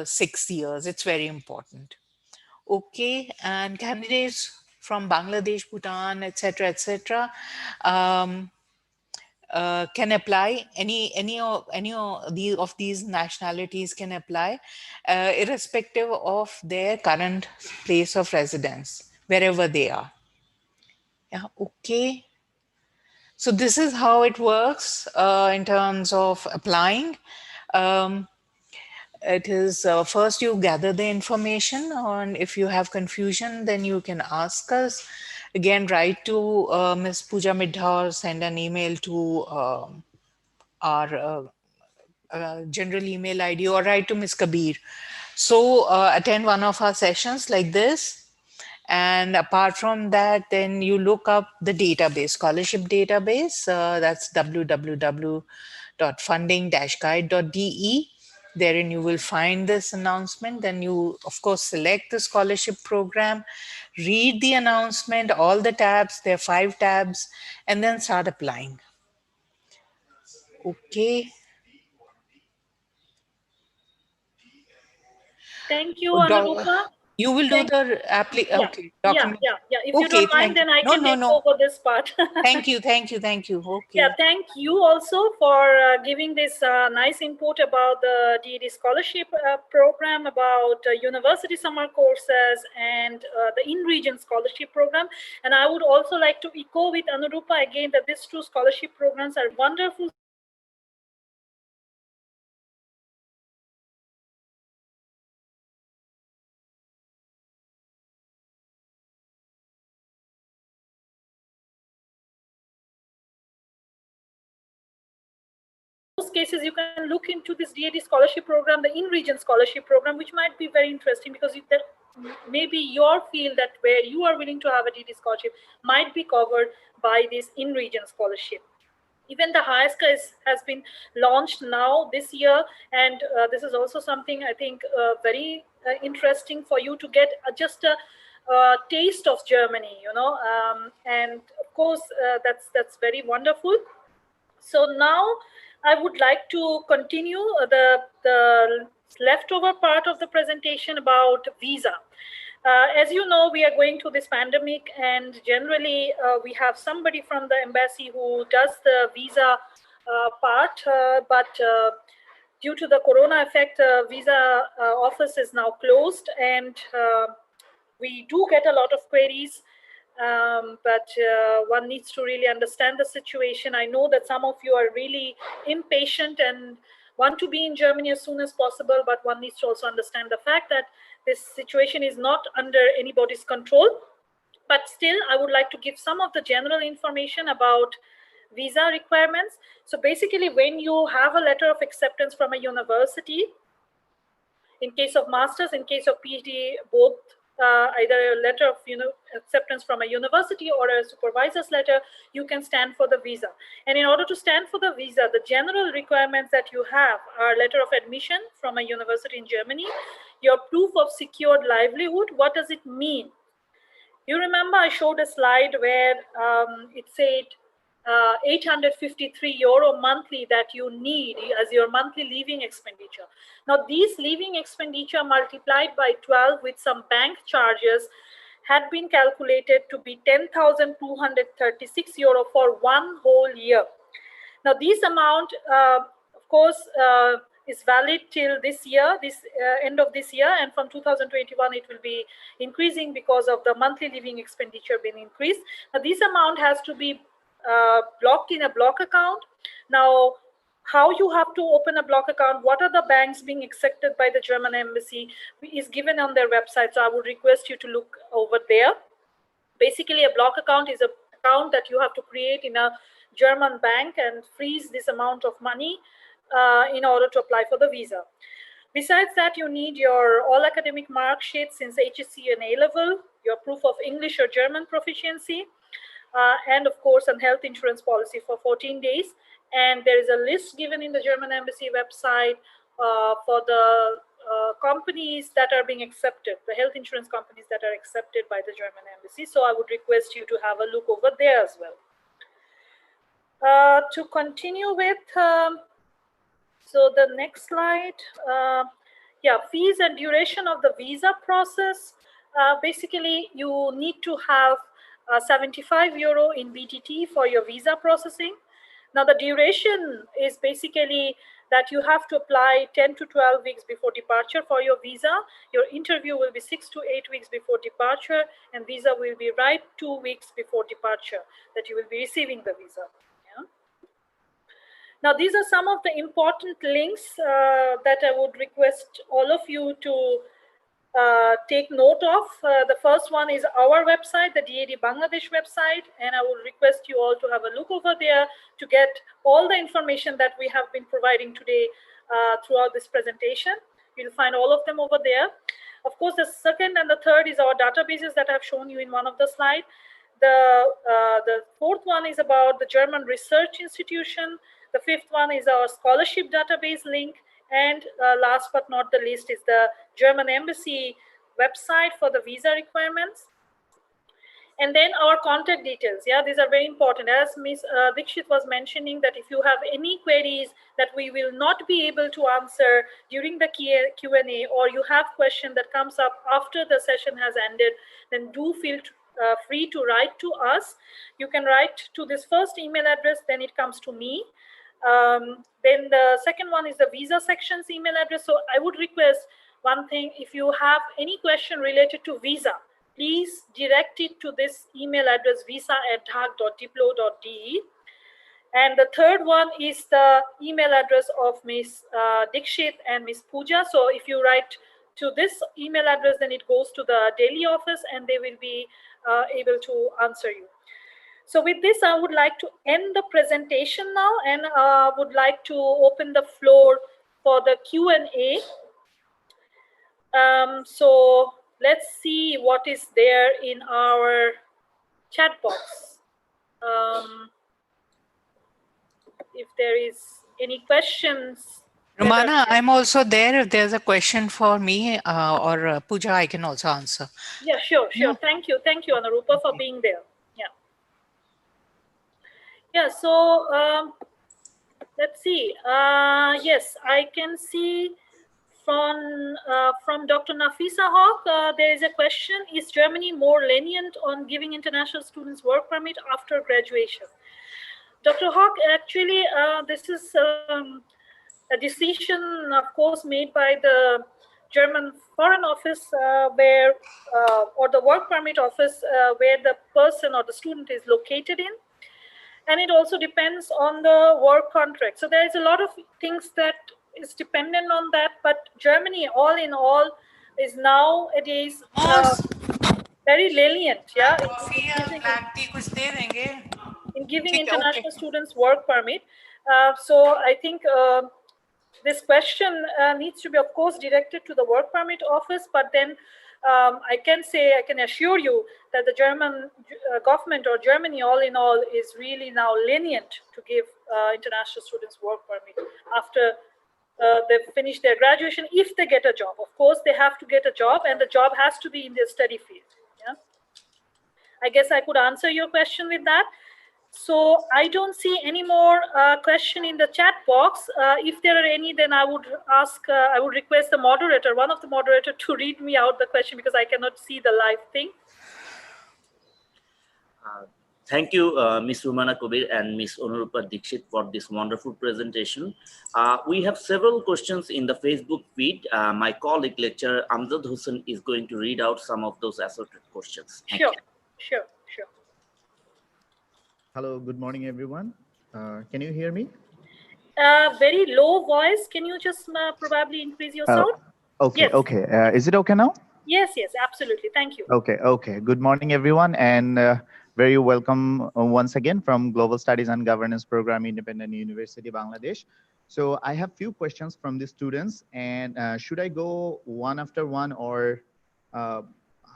Speaker 4: 6 years. It's very important. Okay, and candidates from Bangladesh, Bhutan, etc., um, can apply. Any of these nationalities can apply, irrespective of their current place of residence, wherever they are. Yeah. Okay. So this is how it works in terms of applying. Um, it is first you gather the information, and if you have confusion, then you can ask us. Again, write to Ms. Pooja Midha or send an email to our general email ID or write to Ms. Kabir. So attend one of our sessions like this. And apart from that, then you look up the database, scholarship database. That's www.funding-guide.de. Therein you will find this announcement. Then you, of course, select the scholarship program, read the announcement, all the tabs, there are 5 tabs, and then start applying. Okay.
Speaker 3: Thank you,
Speaker 4: Do-
Speaker 3: Anurupa.
Speaker 4: you will do
Speaker 3: Thank,
Speaker 4: the
Speaker 3: yeah,
Speaker 4: okay
Speaker 3: yeah,
Speaker 4: document.
Speaker 3: yeah, yeah. If you
Speaker 4: Okay,
Speaker 3: don't mind,
Speaker 4: thank you.
Speaker 3: then I
Speaker 4: No,
Speaker 3: can
Speaker 4: no,
Speaker 3: take
Speaker 4: no.
Speaker 3: over this part.
Speaker 4: Thank you, thank you, thank you.
Speaker 3: Yeah,
Speaker 4: Okay.
Speaker 3: thank you also for giving this nice input about the DAD scholarship program, about university summer courses, and the in-region scholarship program. And I would also like to echo with Anurupa again that these 2 scholarship programs are wonderful cases you can look into this DAD scholarship program, the in-region scholarship program, which might be very interesting because that maybe your field that where you are willing to have a DAD scholarship might be covered by this in-region scholarship. Even the HISCA has been launched now this year, and this is also something I think very interesting for you to get just a taste of Germany, and of course that's very wonderful. So now I would like to continue the leftover part of the presentation about visa. As you know, we are going through this pandemic, and generally we have somebody from the embassy who does the visa part, but due to the corona effect, visa office is now closed, and we do get a lot of queries, but one needs to really understand the situation. I know that some of you are really impatient and want to be in Germany as soon as possible, but one needs to also understand the fact that this situation is not under anybody's control. But still, I would like to give some of the general information about visa requirements. So basically, when you have a letter of acceptance from a university, in case of masters, in case of PhD, both either a letter of acceptance from a university or a supervisor's letter, you can stand for the visa. And in order to stand for the visa, the general requirements that you have are letter of admission from a university in Germany, your proof of secured livelihood. What does it mean? You remember I showed a slide where it said 853 euro monthly that you need as your monthly living expenditure. Now, these living expenditure multiplied by 12 with some bank charges had been calculated to be 10,236 euro for one whole year. Now, this amount, of course, is valid till this year, end of this year, and from 2021 it will be increasing because of the monthly living expenditure being increased. Now, this amount has to be blocked in a block account. Now, how you have to open a block account, what are the banks being accepted by the German embassy is given on their website. So I would request you to look over there. Basically, a block account is an account that you have to create in a German bank and freeze this amount of money in order to apply for the visa. Besides that, you need your all academic mark sheets since HSC and A-level, your proof of English or German proficiency, and of course, a health insurance policy for 14 days. And there is a list given in the German embassy website for the companies that are being accepted, the health insurance companies that are accepted by the German embassy. So I would request you to have a look over there as well. To continue with, so the next slide, yeah, fees and duration of the visa process. Basically, you need to have 75 euro in BTT for your visa processing. Now, the duration is basically that you have to apply 10 to 12 weeks before departure for your visa. Your interview will be 6 to 8 weeks before departure, and visa will be right 2 weeks before departure that you will be receiving the visa. Yeah. Now, these are some of the important links that I would request all of you to take note of. The first one is our website, the DAAD Bangladesh website, and I would request you all to have a look over there to get all the information that we have been providing today throughout this presentation. You'll find all of them over there. Of course, the second and the third is our databases that I've shown you in one of the slides. The fourth one is about the German Research Institution. The fifth one is our scholarship database link. And last but not the least is the German Embassy website for the visa requirements. And then our contact details. Yeah, these are very important. As Ms. Dikshit was mentioning, that if you have any queries that we will not be able to answer during the Q&A, or you have question that comes up after the session has ended, then do feel free to write to us. You can write to this first email address, then it comes to me. Then the second one is the visa section's email address. So I would request one thing, if you have any question related to visa, please direct it to this email address, visa@daag.diplo.de. And the third one is the email address of Ms. Dikshit and Ms. Pooja. So if you write to this email address, then it goes to the Delhi office and they will be able to answer you. So with this, I would like to end the presentation now and would like to open the floor for the Q&A. So let's see what is there in our chat box. If there is any questions.
Speaker 4: Romana, I'm also there. If there's a question for me or Pooja, I can also answer.
Speaker 3: Yeah, sure.
Speaker 4: Yeah.
Speaker 3: Thank you, Anurupa, for being there. Yeah, so let's see. Yes, I can see from Dr. Nafisa Haq, there is a question: is Germany more lenient on giving international students work permit after graduation? Dr. Haq, actually, this is a decision, of course, made by the German Foreign Office, where or the work permit office, where the person or the student is located in. And it also depends on the work contract. So there is a lot of things that is dependent on that. But Germany, all in all, is nowadays very lenient. Yeah, in giving international students work permit. So I think this question needs to be, of course, directed to the work permit office. But then I can assure you that the German government or Germany, all in all, is really now lenient to give international students work permit after they've finished their graduation, if they get a job. Of course, they have to get a job, and the job has to be in their study field. Yeah. I guess I could answer your question with that. So I don't see any more question in the chat box. If there are any, then I would I would request the moderator, one of the moderator, to read me out the question because I cannot see the live thing.
Speaker 1: Thank you, Ms. Rumana Kubir and Ms. Onurupa Dixit for this wonderful presentation. We have several questions in the Facebook feed. My colleague lecturer Amjad Hussain is going to read out some of those assorted questions. Thank you.
Speaker 3: Sure.
Speaker 5: Hello, good morning, everyone. Can you hear me?
Speaker 3: Very low voice. Can you just probably increase your sound?
Speaker 5: Okay,
Speaker 3: yes.
Speaker 5: okay. Is it okay now?
Speaker 3: Yes, absolutely. Thank you.
Speaker 5: Okay. Good morning, everyone, and very welcome once again from Global Studies and Governance Program, Independent University, Bangladesh. So I have few questions from the students, and should I go one after one, or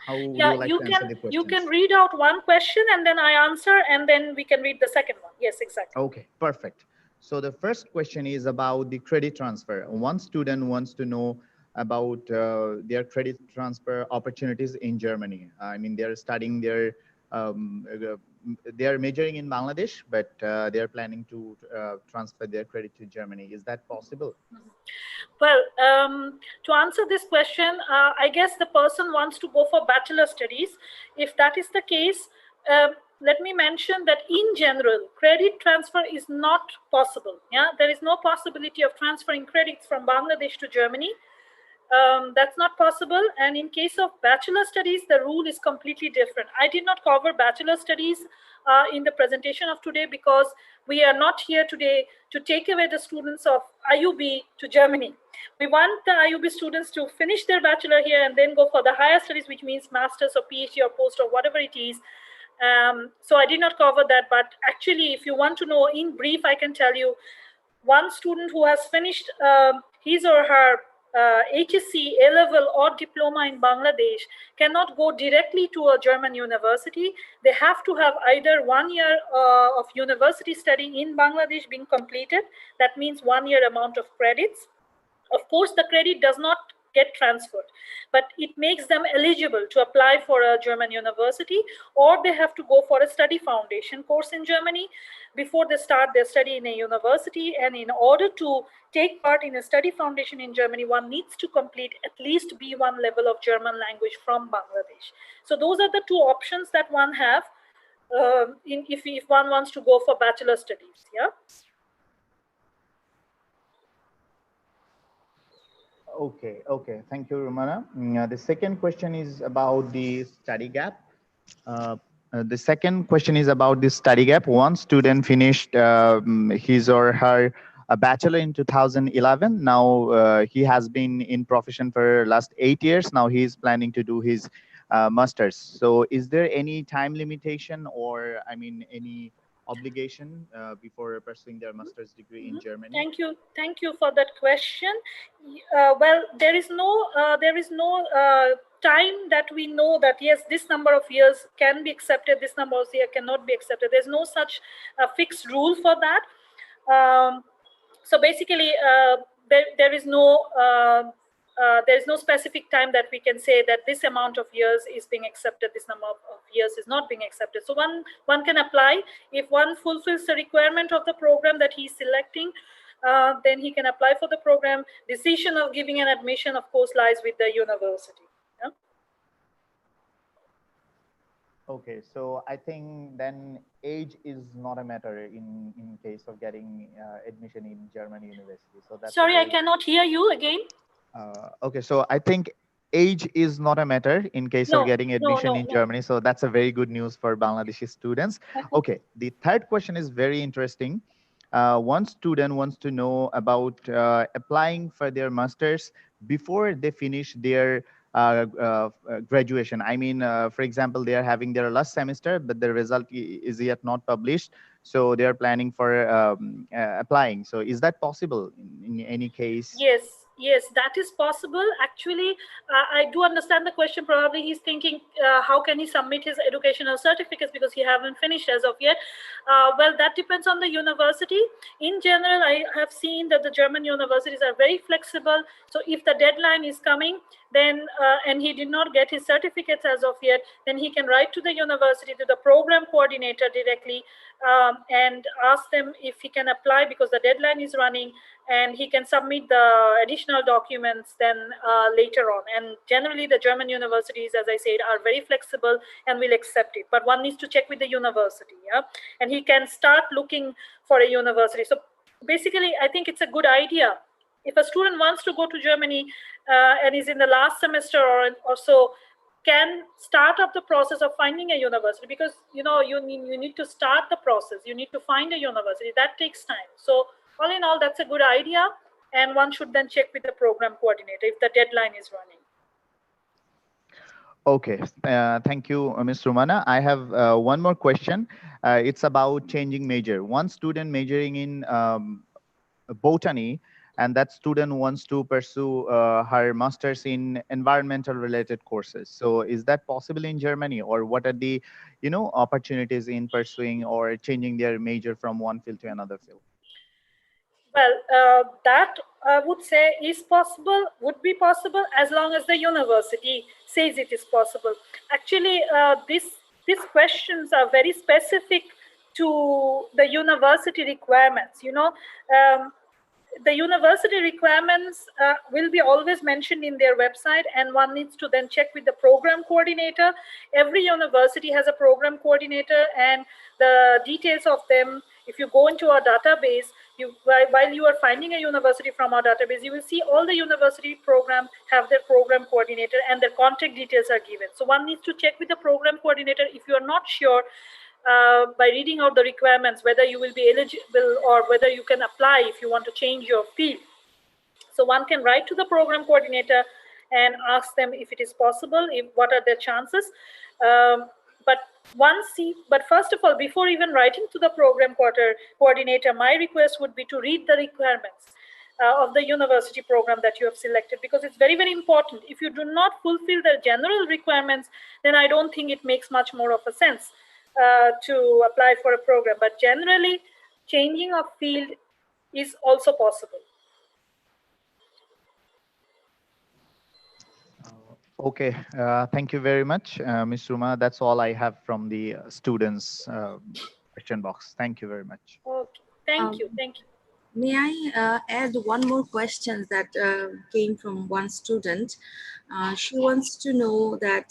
Speaker 5: how would you like to answer the questions?
Speaker 3: You can read out one question and then I answer, and then we can read the second one. Yes, exactly.
Speaker 5: Okay, perfect. So the first question is about the credit transfer. One student wants to know about their credit transfer opportunities in Germany. I mean, they're studying they're majoring in Bangladesh, but they're planning to transfer their credit to Germany. Is that possible?
Speaker 3: Well, to answer this question, I guess the person wants to go for bachelor studies. If that is the case, let me mention that in general, credit transfer is not possible. Yeah, there is no possibility of transferring credits from Bangladesh to Germany. That's not possible. And in case of bachelor studies, the rule is completely different. I did not cover bachelor studies in the presentation of today because we are not here today to take away the students of IUB to Germany. We want the IUB students to finish their bachelor here and then go for the higher studies, which means master's or PhD or post or whatever it is. So I did not cover that, but actually, if you want to know in brief, I can tell you one student who has finished his or her HSC, A-level or diploma in Bangladesh cannot go directly to a German university. They have to have either 1 year of university study in Bangladesh being completed. That means 1 year amount of credits. Of course, the credit does not get transferred, but it makes them eligible to apply for a German university, or they have to go for a study foundation course in Germany before they start their study in a university. And in order to take part in a study foundation in Germany, one needs to complete at least B1 level of German language from Bangladesh. So those are the two options that one have if one wants to go for bachelor studies. Yeah.
Speaker 5: Okay. Thank you, Rumana. The second question is about the study gap. The second question is about the study gap. One student finished his or her bachelor in 2011. Now he has been in profession for last 8 years. Now he is planning to do his master's. So is there any time limitation, or I mean any obligation before pursuing their master's degree in Germany?
Speaker 3: Thank you for that question. Well, there is no time that we know that yes, this number of years can be accepted, this number of years cannot be accepted. There's no such fixed rule for that. So basically, there is no specific time that we can say that this amount of years is being accepted, this number of years is not being accepted. So one can apply if one fulfills the requirement of the program that he's selecting. Then he can apply for the program. Decision of giving an admission, of course, lies with the university. Yeah?
Speaker 5: Okay, so I think then age is not a matter in case of getting admission in German university. So that's
Speaker 3: sorry, I cannot hear you again.
Speaker 5: Okay, so I think age is not a matter in case of getting admission in Germany. So that's a very good news for Bangladeshi students. Okay, the third question is very interesting. One student wants to know about applying for their masters before they finish their graduation. I mean, for example, they are having their last semester, but the result is yet not published. So they are planning for applying. So is that possible in any case?
Speaker 3: Yes, that is possible. Actually, I do understand the question. Probably he's thinking, how can he submit his educational certificates because he haven't finished as of yet. Well, that depends on the university. In general, I have seen that the German universities are very flexible. So if the deadline is coming, then and he did not get his certificates as of yet, then he can write to the university, to the program coordinator directly, and ask them if he can apply because the deadline is running, and he can submit the additional documents then later on. And generally the German universities, as I said, are very flexible and will accept it, but one needs to check with the university. Yeah, and he can start looking for a university. So basically I think it's a good idea if a student wants to go to Germany and is in the last semester or so, can start up the process of finding a university, because you need to start the process, you need to find a university, that takes time. So all in all, that's a good idea, and one should then check with the program coordinator if the deadline is running.
Speaker 5: Okay, thank you, Ms. Rumana. I have one more question. It's about changing major. One student majoring in botany, and that student wants to pursue her master's in environmental related courses. So is that possible in Germany, or what are the opportunities in pursuing or changing their major from one field to another field?
Speaker 3: Well, that I would say is possible, would be possible, as long as the university says it is possible. Actually, these questions are very specific to the university requirements. The university requirements will be always mentioned in their website, and one needs to then check with the program coordinator. Every university has a program coordinator, and the details of them, if you go into our database, while you are finding a university from our database, you will see all the university programs have their program coordinator, and their contact details are given. So one needs to check with the program coordinator if you are not sure, by reading out the requirements, whether you will be eligible or whether you can apply if you want to change your field. So one can write to the program coordinator and ask them if it is possible, what are their chances. But first of all, before even writing to the program coordinator, my request would be to read the requirements of the university program that you have selected, because it's very, very important. If you do not fulfill the general requirements, then I don't think it makes much more of a sense to apply for a program. But generally, changing of field is also possible.
Speaker 5: Okay, thank you very much, Ms. Ruma. That's all I have from the students' question box. Thank you very much.
Speaker 3: Okay, thank you.
Speaker 6: May I add one more question that came from one student? She wants to know that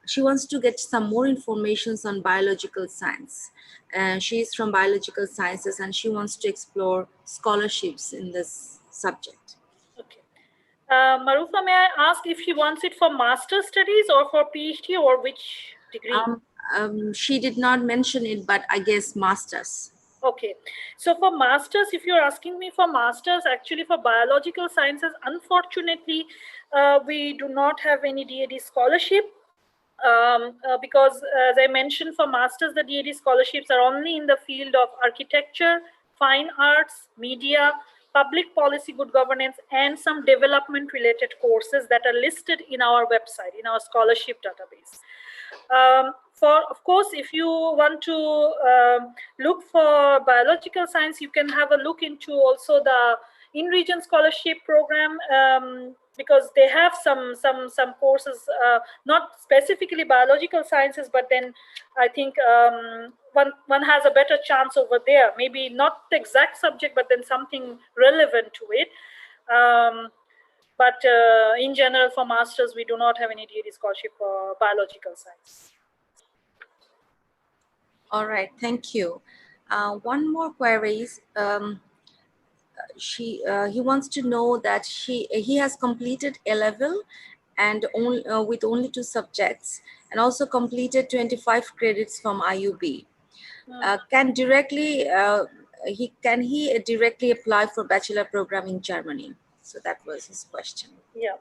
Speaker 6: she wants to get some more information on biological science. She's from biological sciences, and she wants to explore scholarships in this subject.
Speaker 3: Okay. Marufa, may I ask if she wants it for master's studies or for PhD, or which degree?
Speaker 6: She did not mention it, but I guess master's.
Speaker 3: Okay, so for masters, if you're asking me for masters, actually for biological sciences, unfortunately, we do not have any DAAD scholarship, because as I mentioned, for masters, the DAAD scholarships are only in the field of architecture, fine arts, media, public policy, good governance, and some development related courses that are listed in our website, in our scholarship database. Of course, if you want to look for biological science, you can have a look into also the in-region scholarship program, because they have some courses, not specifically biological sciences, but then I think one has a better chance over there. Maybe not the exact subject, but then something relevant to it. But in general, for masters, we do not have any DAAD scholarship for biological science.
Speaker 6: All right, thank you. One more query is, he wants to know that he has completed A-level and with only 2 subjects, and also completed 25 credits from IUB. Can he directly apply for bachelor program in Germany? So that was his question.
Speaker 3: Yeah.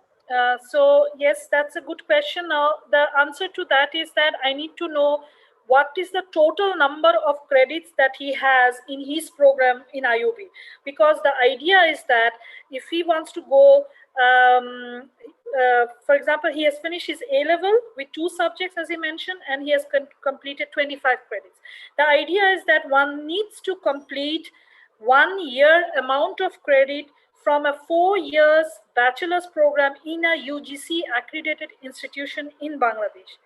Speaker 3: So yes, that's a good question. Now the answer to that is that I need to know what is the total number of credits that he has in his program in IUB. Because the idea is that if he wants to go, for example, he has finished his A-level with 2 subjects, as he mentioned, and he has completed 25 credits. The idea is that one needs to complete 1 year amount of credit from a 4 years bachelor's program in a UGC accredited institution in Bangladesh.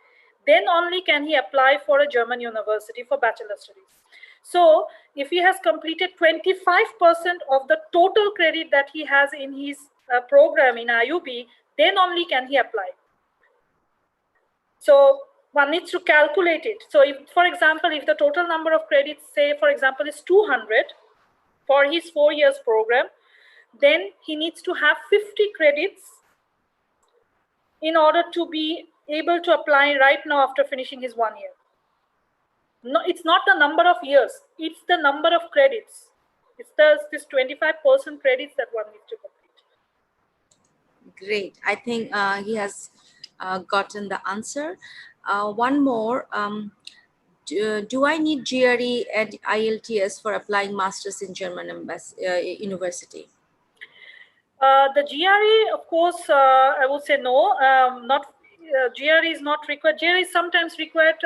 Speaker 3: Then only can he apply for a German university for bachelor studies. So if he has completed 25% of the total credit that he has in his program in IUB, then only can he apply. So one needs to calculate it. So if, for example, if the total number of credits, say, for example, is 200 for his 4 years program, then he needs to have 50 credits in order to be able to apply right now after finishing his 1 year. No, it's not the number of years, it's the number of credits. It's this 25% credits that one needs to complete.
Speaker 6: Great. I think he has gotten the answer. One more. Do I need GRE and IELTS for applying masters in German university?
Speaker 3: The GRE, of course, I would say no. Not GRE is not required. GRE is sometimes required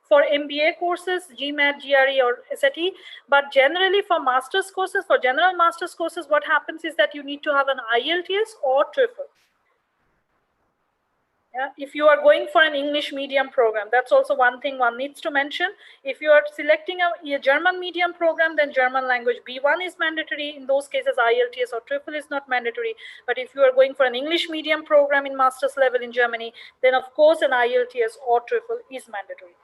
Speaker 3: for MBA courses, GMAT, GRE, or SAT. But generally, for master's courses, for general master's courses, what happens is that you need to have an IELTS or TOEFL. Yeah, if you are going for an English medium program, that's also one thing one needs to mention. If you are selecting a German medium program, then German language B1 is mandatory. In those cases, IELTS or TOEFL is not mandatory. But if you are going for an English medium program in master's level in Germany, then of course an IELTS or TOEFL is mandatory.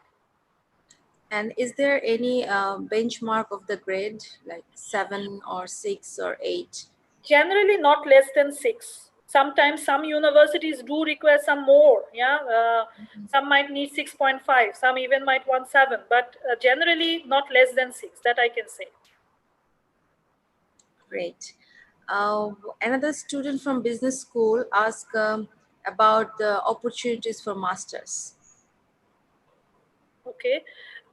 Speaker 6: And is there any benchmark of the grade, like 7 or 6 or 8?
Speaker 3: Generally not less than 6. Sometimes some universities do require some more. Yeah, some might need 6.5. Some even might want 7. But generally not less than 6. That I can say.
Speaker 6: Great. Another student from business school asked about the opportunities for masters.
Speaker 3: Okay.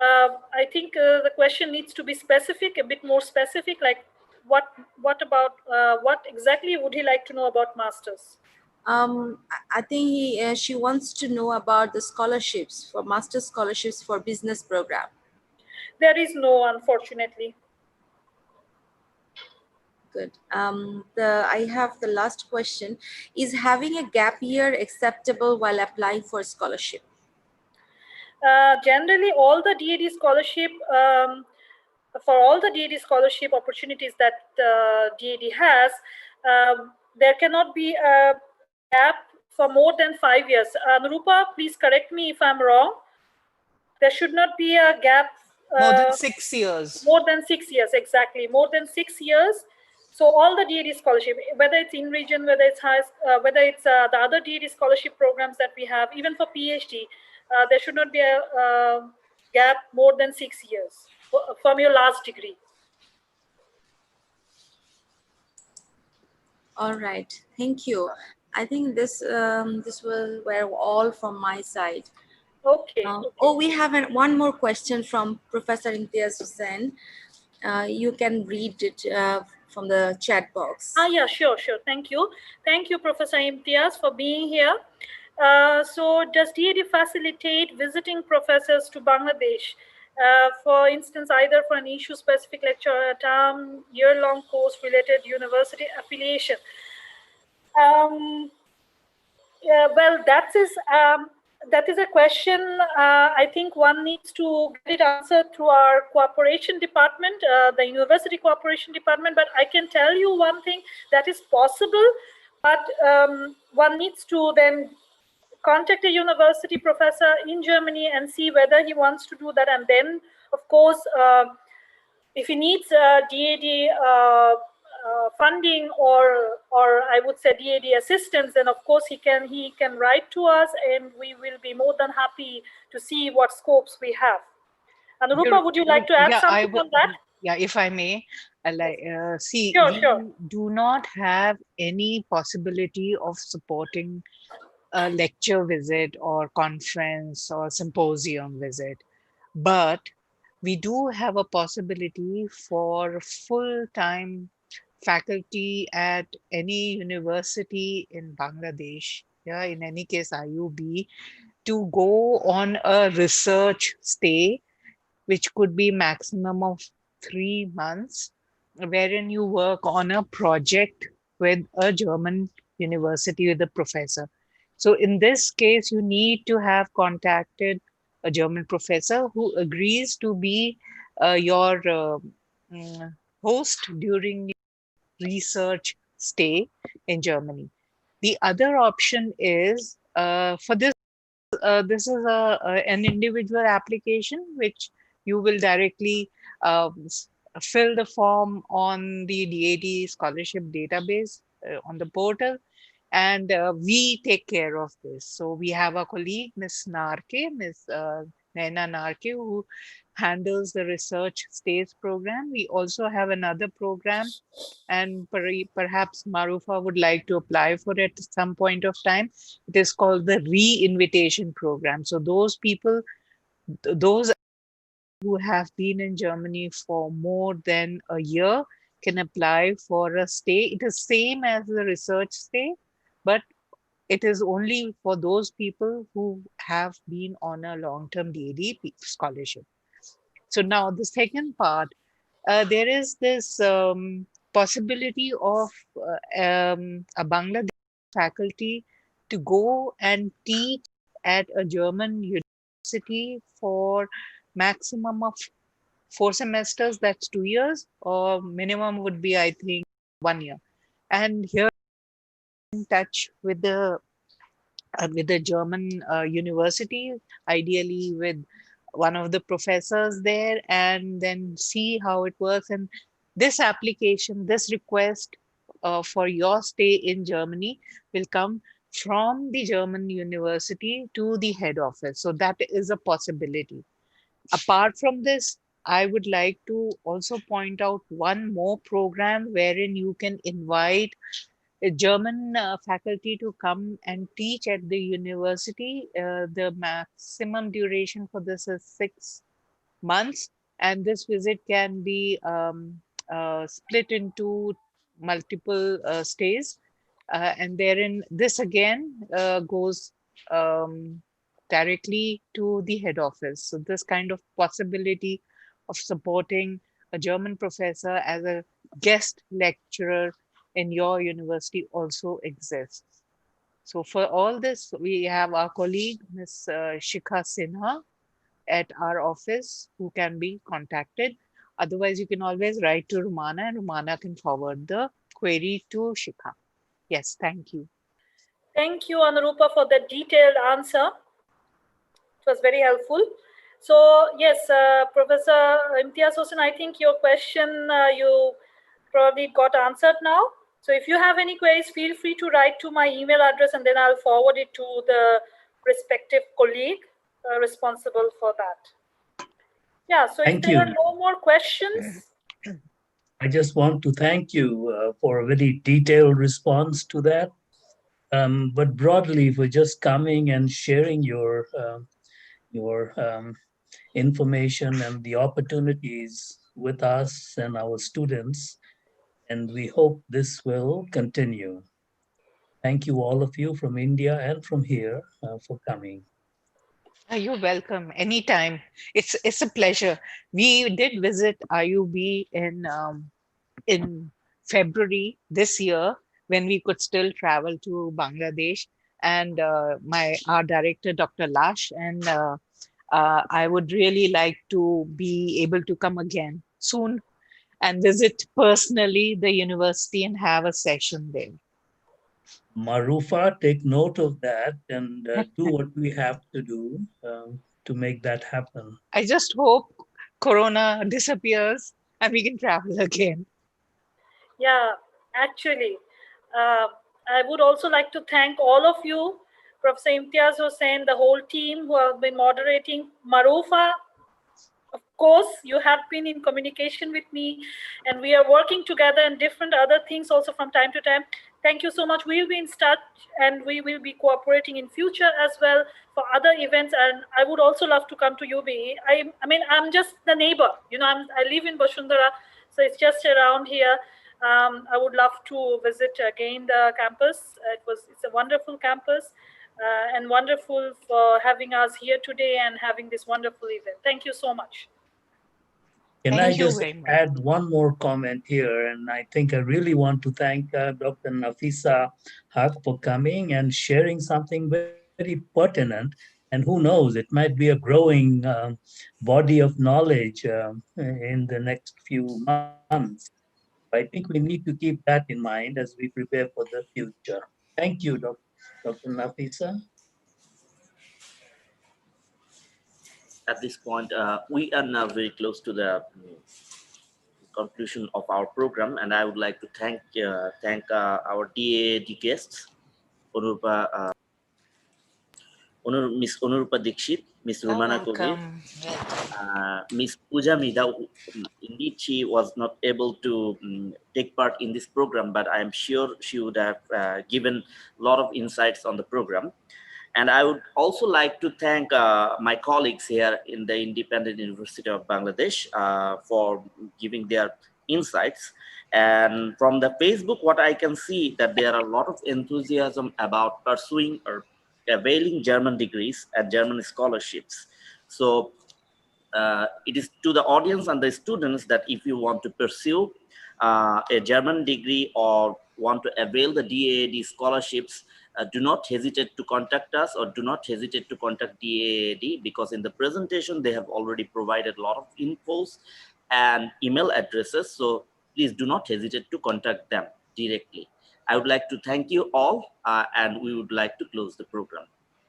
Speaker 3: I think the question needs to be specific, a bit more specific, like what about what exactly would he like to know about masters?
Speaker 6: I think she wants to know about the scholarships for master scholarships for business program.
Speaker 3: There is no, unfortunately.
Speaker 6: Good. I have the last question. Is having a gap year acceptable while applying for scholarship?
Speaker 3: Generally, all the DAAD scholarship, for all the DAAD scholarship opportunities that DAAD has, there cannot be a gap for more than 5 years. Nurupa, please correct me if I'm wrong. There should not be a gap.
Speaker 4: More than 6 years.
Speaker 3: More than 6 years, exactly. More than 6 years. So all the DAAD scholarship, whether it's in region, whether it's whether it's the other DAAD scholarship programs that we have, even for PhD, there should not be a gap more than 6 years from your last degree.
Speaker 6: All right, thank you. I think this were all from my side.
Speaker 3: Okay.
Speaker 6: Oh, we have one more question from Professor Imtiaz Hussain. You can read it from the chat box.
Speaker 3: Yeah, sure. Thank you. Thank you, Professor Imtiaz, for being here. So does DAAD facilitate visiting professors to Bangladesh? For instance, either for an issue-specific lecture or a term, year-long course-related university affiliation? Well, that is a question I think one needs to get it answered through our cooperation department, the university cooperation department. But I can tell you one thing, that is possible, but one needs to then contact a university professor in Germany and see whether he wants to do that. And then, of course, if he needs DAAD funding or I would say DAAD assistance, then of course he can write to us, and we will be more than happy to see what scopes we have. Anurupa, would you like to add something on that?
Speaker 4: Yeah, if I may, see,
Speaker 3: Sure.
Speaker 4: we do not have any possibility of supporting a lecture visit or conference or symposium visit. but we do have a possibility for full-time faculty at any university in Bangladesh, yeah, in any case IUB, to go on a research stay, which could be maximum of 3 months, wherein you work on a project with a German university with a professor. So in this case, you need to have contacted a German professor who agrees to be your host during research stay in Germany. The other option is for this is an individual application which you will directly fill the form on the DAAD scholarship database on the portal, and we take care of this. So we have a colleague, Ms. Naina Narke, who handles the research stays program. We also have another program, and perhaps Marufa would like to apply for it at some point of time. It is called the re-invitation program. So those people, those who have been in Germany for more than a year can apply for a stay. It is same as the research stay, but it is only for those people who have been on a long-term DAAD scholarship. So now the second part, there is this possibility of a Bangladesh faculty to go and teach at a German university for maximum of 4 semesters, that's 2 years, or minimum would be, I think, 1 year. And here in touch with the German university, ideally with one of the professors there, and then see how it works. And this application, this request for your stay in Germany will come from the German university to the head office. So that is a possibility. Apart from this, I would like to also point out one more program wherein you can invite a German faculty to come and teach at the university. The maximum duration for this is 6 months, and this visit can be split into multiple stays. And therein, this again goes directly to the head office. So this kind of possibility of supporting a German professor as a guest lecturer in your university also exists. So for all this, we have our colleague, Ms. Shikha Sinha, at our office who can be contacted. Otherwise, you can always write to Rumana and Rumana can forward the query to Shikha. Yes, thank you.
Speaker 3: Thank you, Anurupa, for the detailed answer. It was very helpful. So yes, Professor Imtiaz Hossain, I think your question you probably got answered now. So if you have any queries, feel free to write to my email address and then I'll forward it to the respective colleague responsible for that. Yeah, so if there are no more questions.
Speaker 7: I just want to thank you for a very detailed response to that. But broadly, for just coming and sharing your information and the opportunities with us and our students. And we hope this will continue. Thank you, all of you from India and from here for coming.
Speaker 4: You're welcome anytime. It's a pleasure. We did visit IUB in February this year when we could still travel to Bangladesh, and our director, Dr. Lash, and I would really like to be able to come again soon and visit personally the university and have a session there.
Speaker 7: Marufa, take note of that and do what we have to do to make that happen.
Speaker 4: I just hope Corona disappears and we can travel again.
Speaker 3: Yeah, actually, I would also like to thank all of you, Professor Imtiaz Hossain, the whole team who have been moderating. Marufa, of course, you have been in communication with me and we are working together in different other things also from time to time. Thank you so much. We'll be in touch and we will be cooperating in future as well for other events. And I would also love to come to UBE. I mean, I'm just the neighbor. I live in Bashundara, so it's just around here. I would love to visit again the campus. It's a wonderful campus, and wonderful for having us here today and having this wonderful event. Thank you so much.
Speaker 7: Can I
Speaker 4: Thank you
Speaker 7: just
Speaker 4: very much.
Speaker 7: add one more comment here? And I think I really want to thank Dr. Nafisa Haq for coming and sharing something very pertinent. And who knows, it might be a growing body of knowledge in the next few months. I think we need to keep that in mind as we prepare for the future. Thank you, Dr. Nafisa.
Speaker 1: At this point, we are now very close to the conclusion of our program, and I would like to thank our DAAD guests, Onurupa, Miss Onurupa Dikshit, Miss
Speaker 4: You're
Speaker 1: Rumana Kovir,
Speaker 4: welcome. Welcome.
Speaker 1: Miss Pooja Mida. Indeed, she was not able to take part in this program, but I am sure she would have given a lot of insights on the program. And I would also like to thank my colleagues here in the Independent University of Bangladesh for giving their insights. And from the Facebook, what I can see that there are a lot of enthusiasm about pursuing or availing German degrees and German scholarships. So it is to the audience and the students that if you want to pursue a German degree or want to avail the DAAD scholarships, do not hesitate to contact us or do not hesitate to contact DAAD, because in the presentation they have already provided a lot of infos and email addresses. So please do not hesitate to contact them directly. I would like to thank you all and we would like to close the program.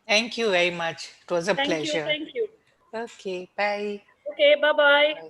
Speaker 4: Thank you very much. It was a
Speaker 3: Thank you.
Speaker 4: pleasure.
Speaker 3: Thank you.
Speaker 4: Okay, bye.
Speaker 3: Okay, bye-bye.